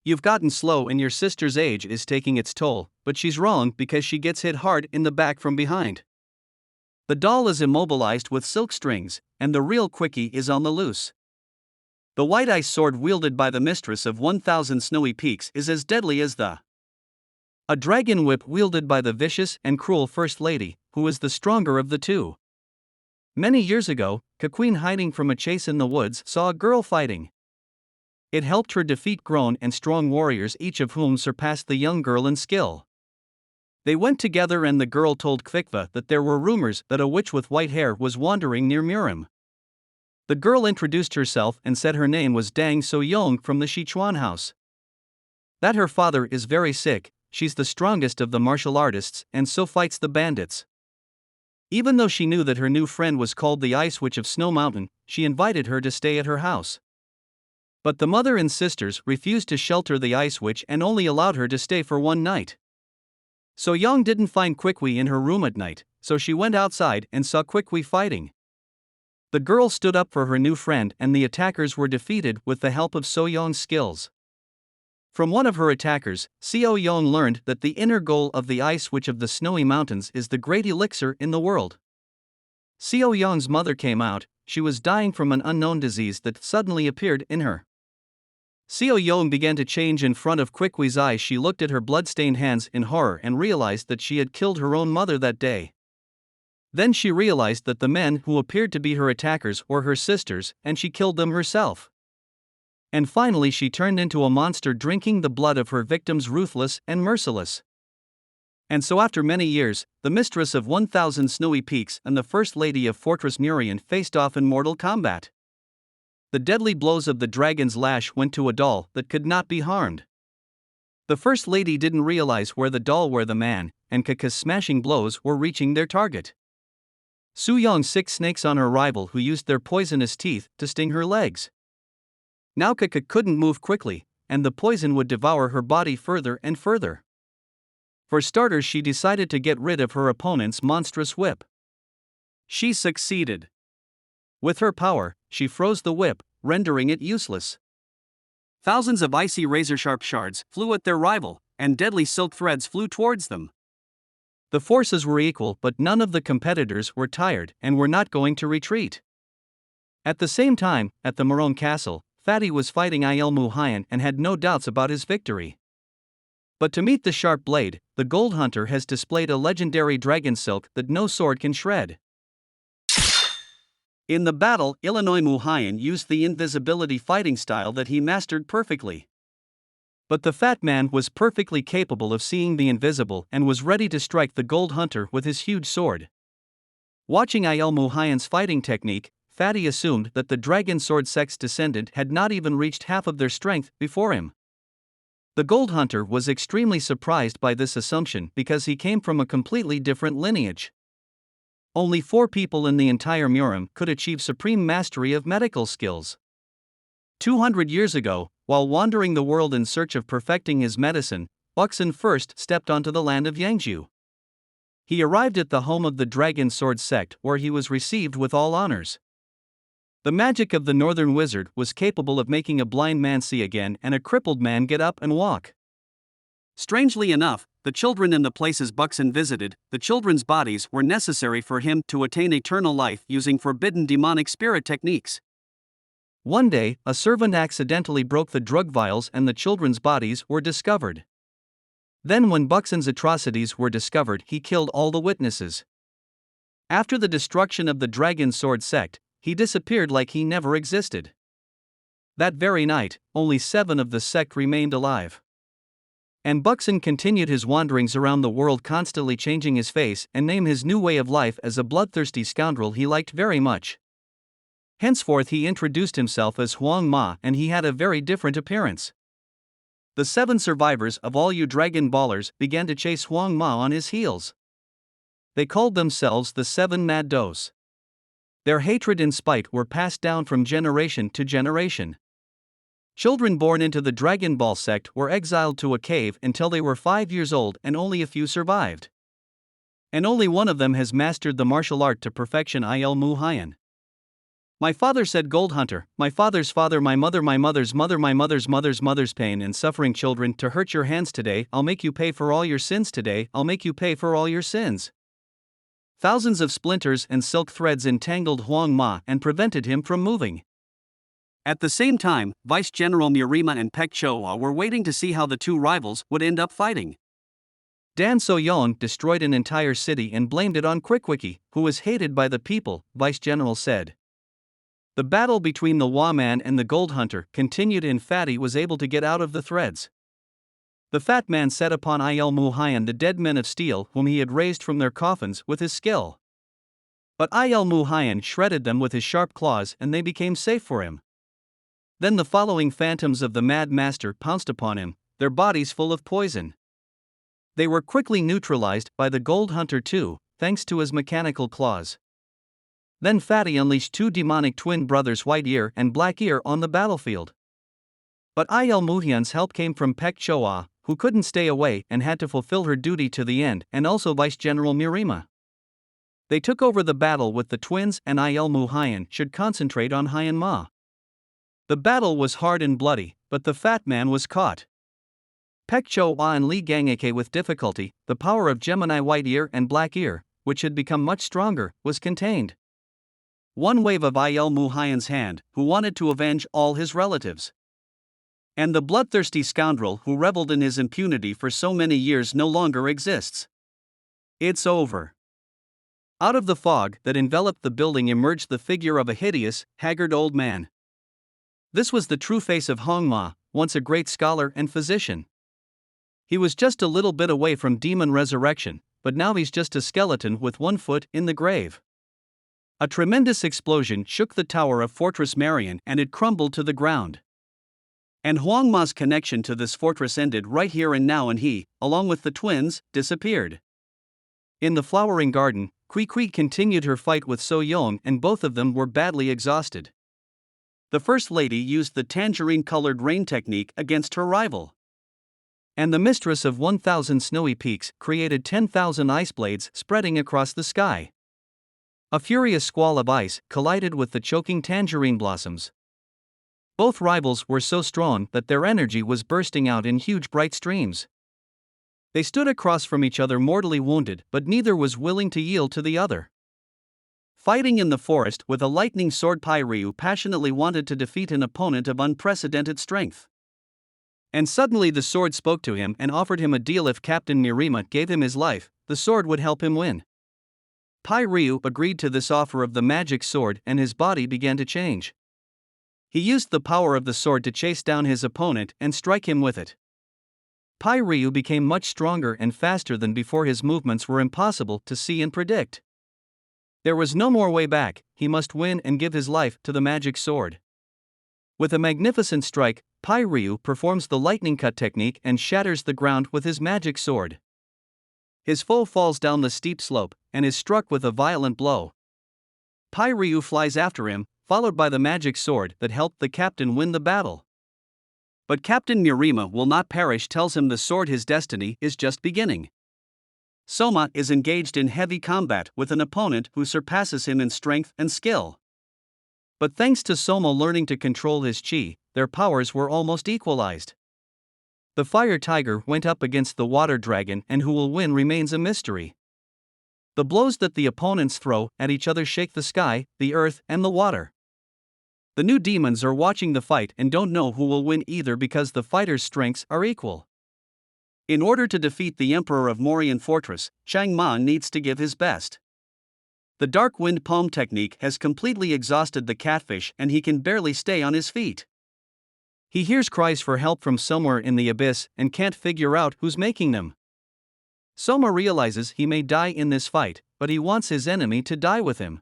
[SPEAKER 1] "You've gotten slow and your sister's age is taking its toll, but she's wrong because she gets hit hard in the back from behind. The doll is immobilized with silk strings, and the real Quickie is on the loose. The white ice sword wielded by the Mistress of 1,000 Snowy Peaks is as deadly as a dragon whip wielded by the vicious and cruel First Lady, who is the stronger of the two. Many years ago, Queen, hiding from a chase in the woods, saw a girl fighting. It helped her defeat grown and strong warriors, each of whom surpassed the young girl in skill. They went together, and the girl told Kwikwa that there were rumors that a witch with white hair was wandering near Murian. The girl introduced herself and said her name was Dang So-young from the Sichuan house. That her father is very sick, she's the strongest of the martial artists and so fights the bandits. Even though she knew that her new friend was called the Ice Witch of Snow Mountain, she invited her to stay at her house. But the mother and sisters refused to shelter the Ice Witch and only allowed her to stay for one night. So-young didn't find Kwikwi in her room at night, so she went outside and saw Kwikwi fighting. The girl stood up for her new friend, and the attackers were defeated with the help of So-young's skills. From one of her attackers, So-young learned that the inner goal of the Ice Witch of the Snowy Mountains is the great elixir in the world. So-young's mother came out. She was dying from an unknown disease that suddenly appeared in her. So-young began to change in front of Kwikwi's eyes. She looked at her blood-stained hands in horror and realized that she had killed her own mother that day. Then she realized that the men who appeared to be her attackers were her sisters, and she killed them herself. And finally she turned into a monster, drinking the blood of her victims, ruthless and merciless. And so after many years, the Mistress of 1,000 Snowy Peaks and the First Lady of Fortress Murian faced off in mortal combat. The deadly blows of the dragon's lash went to a doll that could not be harmed. The First Lady didn't realize where the doll were the man, and Kaka's smashing blows were reaching their target. So-young sick snakes on her rival, who used their poisonous teeth to sting her legs. Now Kaka couldn't move quickly, and the poison would devour her body further and further. For starters, she decided to get rid of her opponent's monstrous whip. She succeeded. With her power, she froze the whip, rendering it useless. Thousands of icy razor-sharp shards flew at their rival, and deadly silk threads flew towards them. The forces were equal, but none of the competitors were tired and were not going to retreat. At the same time, at the Murian castle, Fatty was fighting Muhayan and had no doubts about his victory. But to meet the sharp blade, the gold hunter has displayed a legendary dragon silk that no sword can shred. In the battle, Muhayan used the invisibility fighting style that he mastered perfectly. But the fat man was perfectly capable of seeing the invisible and was ready to strike the gold hunter with his huge sword. Watching Muhayan's fighting technique, Fatty assumed that the dragon sword sect's descendant had not even reached half of their strength before him. The gold hunter was extremely surprised by this assumption because he came from a completely different lineage. Only 4 people in the entire Murian could achieve supreme mastery of medical skills. 200 years ago, while wandering the world in search of perfecting his medicine, Buxen first stepped onto the land of Yangzhou. He arrived at the home of the Dragon Sword sect, where he was received with all honors. The magic of the northern wizard was capable of making a blind man see again and a crippled man get up and walk. Strangely enough, the children in the places Buxen visited, the children's bodies were necessary for him to attain eternal life using forbidden demonic spirit techniques. One day, a servant accidentally broke the drug vials and the children's bodies were discovered. Then when Buxen's atrocities were discovered, he killed all the witnesses. After the destruction of the Dragon Sword sect, he disappeared like he never existed. That very night, only 7 of the sect remained alive. And Buxen continued his wanderings around the world, constantly changing his face and name his new way of life as a bloodthirsty scoundrel he liked very much. Henceforth he introduced himself as Huang Ma, and he had a very different appearance. The 7 survivors of all you Dragon Ballers began to chase Huang Ma on his heels. They called themselves the 7 Mad Does. Their hatred and spite were passed down from generation to generation. Children born into the Dragon Ball sect were exiled to a cave until they were 5 years old, and only a few survived. And only one of them has mastered the martial art to perfection, Muhayan. My father said, Gold Hunter, my father's father, my mother's mother, my mother's mother's pain and suffering children to hurt your hands today. I'll make you pay for all your sins today. I'll make you pay for all your sins. Thousands of splinters and silk threads entangled Huang Ma and prevented him from moving. At the same time, Vice General Murian and Pek Choa were waiting to see how the 2 rivals would end up fighting. Dan Soyeon destroyed an entire city and blamed it on Quickwiki, who was hated by the people, Vice General said. The battle between the Hua man and the Gold Hunter continued, and Fatty was able to get out of the threads. The fat man set upon Muhayan the dead men of steel whom he had raised from their coffins with his skill. But Muhayan shredded them with his sharp claws and they became safe for him. Then the following phantoms of the Mad Master pounced upon him, their bodies full of poison. They were quickly neutralized by the Gold Hunter too, thanks to his mechanical claws. Then Fatty unleashed 2 demonic twin brothers, White Ear and Black Ear, on the battlefield. But Muhayan's help came from Pek Choa, who couldn't stay away and had to fulfill her duty to the end, and also Vice General Murian. They took over the battle with the twins, and Muhayan should concentrate on Hyan Ma. The battle was hard and bloody, but the fat man was caught. Pek Choa and Li Gangake with difficulty. The power of Gemini White Ear and Black Ear, which had become much stronger, was contained. One wave of Muhayan's hand, who wanted to avenge all his relatives. And the bloodthirsty scoundrel who reveled in his impunity for so many years no longer exists. It's over. Out of the fog that enveloped the building emerged the figure of a hideous, haggard old man. This was the true face of Huang Ma, once a great scholar and physician. He was just a little bit away from demon resurrection, but now he's just a skeleton with 1 foot in the grave. A tremendous explosion shook the tower of Fortress Murian and it crumbled to the ground. And Huang Ma's connection to this fortress ended right here and now, and he, along with the twins, disappeared. In the flowering garden, Kui continued her fight with Soyeon, and both of them were badly exhausted. The First Lady used the tangerine-colored rain technique against her rival. And the Mistress of 1,000 Snowy Peaks created 10,000 ice blades spreading across the sky. A furious squall of ice collided with the choking tangerine blossoms. Both rivals were so strong that their energy was bursting out in huge bright streams. They stood across from each other mortally wounded, but neither was willing to yield to the other. Fighting in the forest with a lightning sword, Ryu passionately wanted to defeat an opponent of unprecedented strength. And suddenly the sword spoke to him and offered him a deal. If Captain Murian gave him his life, the sword would help him win. Ryu agreed to this offer of the magic sword, and his body began to change. He used the power of the sword to chase down his opponent and strike him with it. Ryu became much stronger and faster than before. His movements were impossible to see and predict. There was no more way back. He must win and give his life to the magic sword. With a magnificent strike, Ryu performs the lightning cut technique and shatters the ground with his magic sword. His foe falls down the steep slope and is struck with a violent blow. Ryu flies after him, followed by the magic sword that helped the captain win the battle. But Captain Murian will not perish, tells him the sword, his destiny, is just beginning. Soma is engaged in heavy combat with an opponent who surpasses him in strength and skill. But thanks to Soma learning to control his chi, their powers were almost equalized. The fire tiger went up against the water dragon, and who will win remains a mystery. The blows that the opponents throw at each other shake the sky, the earth, and the water. The new demons are watching the fight and don't know who will win either, because the fighters' strengths are equal. In order to defeat the Emperor of Murian Fortress, Chang Ma needs to give his best. The dark wind palm technique has completely exhausted the catfish, and he can barely stay on his feet. He hears cries for help from somewhere in the abyss and can't figure out who's making them. Soma realizes he may die in this fight, but he wants his enemy to die with him.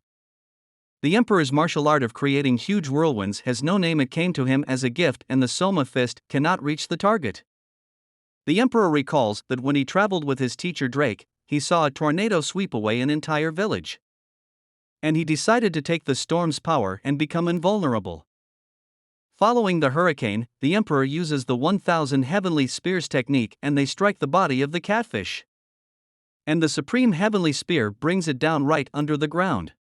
[SPEAKER 1] The Emperor's martial art of creating huge whirlwinds has no name. It came to him as a gift, and the Soma fist cannot reach the target. The Emperor recalls that when he traveled with his teacher Drake, he saw a tornado sweep away an entire village. And he decided to take the storm's power and become invulnerable. Following the hurricane, the Emperor uses the 1,000 heavenly spears technique, and they strike the body of the catfish. And the supreme heavenly spear brings it down right under the ground.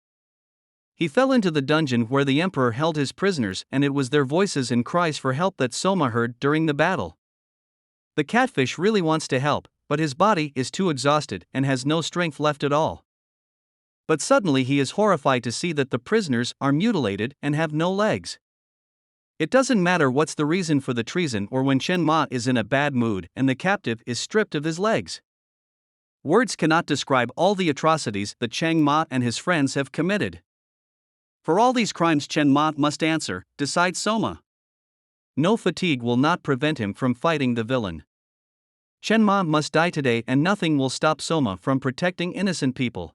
[SPEAKER 1] He fell into the dungeon where the Emperor held his prisoners, and it was their voices and cries for help that Soma heard during the battle. The catfish really wants to help, but his body is too exhausted and has no strength left at all. But suddenly he is horrified to see that the prisoners are mutilated and have no legs. It doesn't matter what's the reason for the treason or when Chen Ma is in a bad mood and the captive is stripped of his legs. Words cannot describe all the atrocities that Chang Ma and his friends have committed. For all these crimes Chen Ma must answer, decides Soma. No fatigue will not prevent him from fighting the villain. Chen Ma must die today, and nothing will stop Soma from protecting innocent people.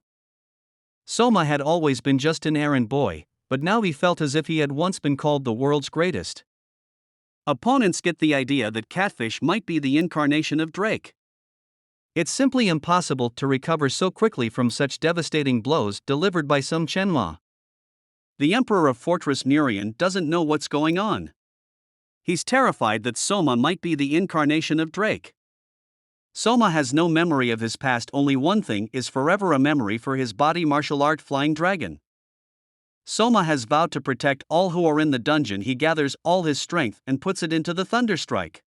[SPEAKER 1] Soma had always been just an errand boy, but now he felt as if he had once been called the world's greatest. Opponents get the idea that Catfish might be the incarnation of Drake. It's simply impossible to recover so quickly from such devastating blows delivered by some Chen Ma. The Emperor of Fortress Murian doesn't know what's going on. He's terrified that Soma might be the incarnation of Drake. Soma has no memory of his past, only one thing is forever a memory for his body martial art flying dragon. Soma has vowed to protect all who are in the dungeon. He gathers all his strength and puts it into the thunderstrike.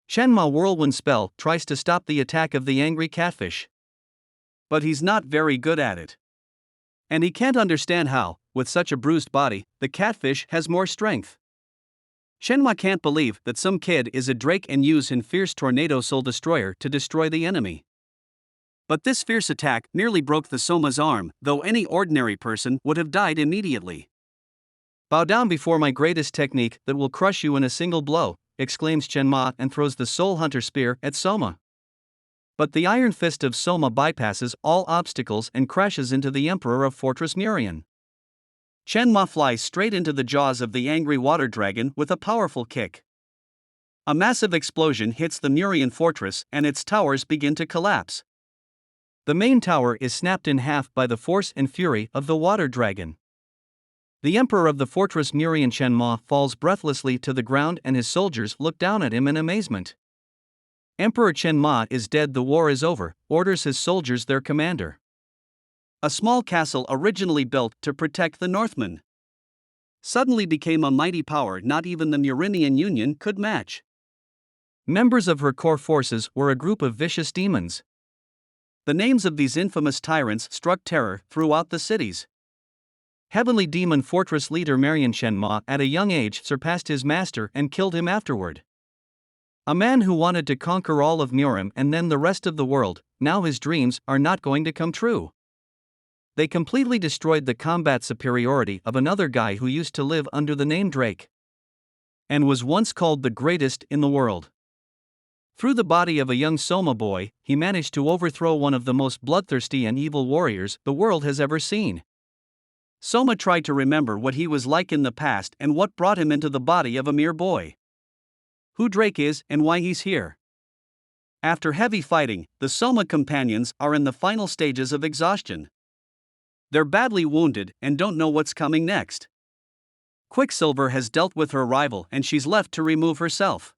[SPEAKER 1] Chen Ma whirlwind spell tries to stop the attack of the angry catfish. But he's not very good at it. And he can't understand how, with such a bruised body, the catfish has more strength. Shenhua can't believe that some kid is a Drake and use his fierce tornado soul destroyer to destroy the enemy. But this fierce attack nearly broke the Soma's arm, though any ordinary person would have died immediately. Bow down before my greatest technique that will crush you in a single blow, exclaims Chen Ma and throws the Soul Hunter Spear at Soma. But the iron fist of Soma bypasses all obstacles and crashes into the Emperor of Fortress Murian. Chen Ma flies straight into the jaws of the angry water dragon with a powerful kick. A massive explosion hits the Murian fortress and its towers begin to collapse. The main tower is snapped in half by the force and fury of the water dragon. The Emperor of the Fortress Murian Chen Ma falls breathlessly to the ground and his soldiers look down at him in amazement. Emperor Chen Ma is dead, the war is over, orders his soldiers their commander. a small castle originally built to protect the Northmen, suddenly became a mighty power not even the Murian Union could match. Members of her core forces were a group of vicious demons. The names of these infamous tyrants struck terror throughout the cities. Heavenly Demon Fortress leader Murian at a young age surpassed his master and killed him afterward. A man who wanted to conquer all of Murian and then the rest of the world, now his dreams are not going to come true. They completely destroyed the combat superiority of another guy who used to live under the name Drake, and was once called the greatest in the world. Through the body of a young Soma boy, he managed to overthrow one of the most bloodthirsty and evil warriors the world has ever seen. Soma tried to remember what he was like in the past and what brought him into the body of a mere boy. Who Drake is and why he's here. After heavy fighting, the Soma companions are in the final stages of exhaustion. They're badly wounded and don't know what's coming next. Quicksilver has dealt with her rival and she's left to remove herself.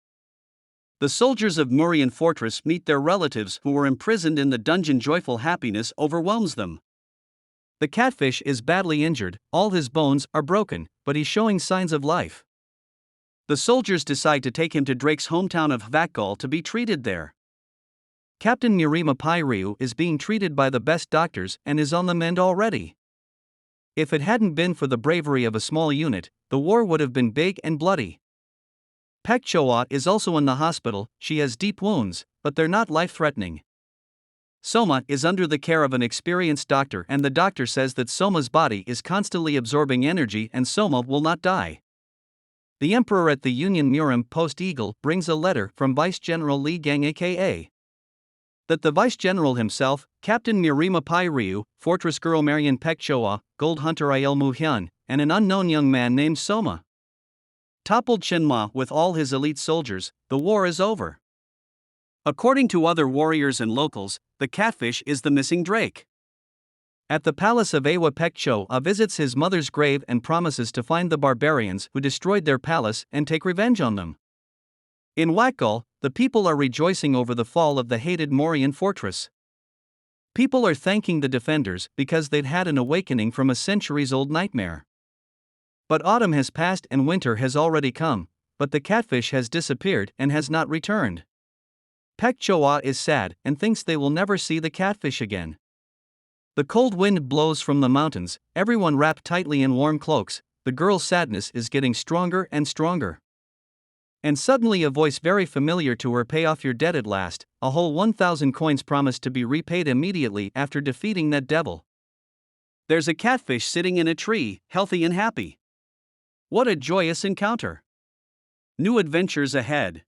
[SPEAKER 1] The soldiers of Murian Fortress meet their relatives who were imprisoned in the dungeon. Joyful happiness overwhelms them. The catfish is badly injured, all his bones are broken, but he's showing signs of life. The soldiers decide to take him to Drake's hometown of Vakgol to be treated there. Captain Ryu is being treated by the best doctors and is on the mend already. If it hadn't been for the bravery of a small unit, the war would have been big and bloody. Pek Choa is also in the hospital. She has deep wounds, but they're not life-threatening. Soma is under the care of an experienced doctor and the doctor says that Soma's body is constantly absorbing energy and Soma will not die. The Emperor at the Union Murian Post Eagle brings a letter from Vice General Li Gang aka that the Vice General himself, Captain Ryu, Fortress Girl Marian Pek Choa, Gold Hunter Il Muhyun, and an unknown young man named Soma toppled Shenma with all his elite soldiers. The war is over. According to other warriors and locals, the catfish is the missing Drake. At the palace of Awa, Pek Choa visits his mother's grave and promises to find the barbarians who destroyed their palace and take revenge on them. In Vakgol, the people are rejoicing over the fall of the hated Murian fortress. People are thanking the defenders because they'd had an awakening from a centuries-old nightmare. But autumn has passed and winter has already come, but the catfish has disappeared and has not returned. Pek Choa is sad and thinks they will never see the catfish again. The cold wind blows from the mountains, everyone wrapped tightly in warm cloaks. The girl's sadness is getting stronger and stronger. And suddenly a voice very familiar to her: pay off your debt at last. A whole 1,000 coins promised to be repaid immediately after defeating that devil. There's a catfish sitting in a tree, healthy and happy. What a joyous encounter! New adventures ahead.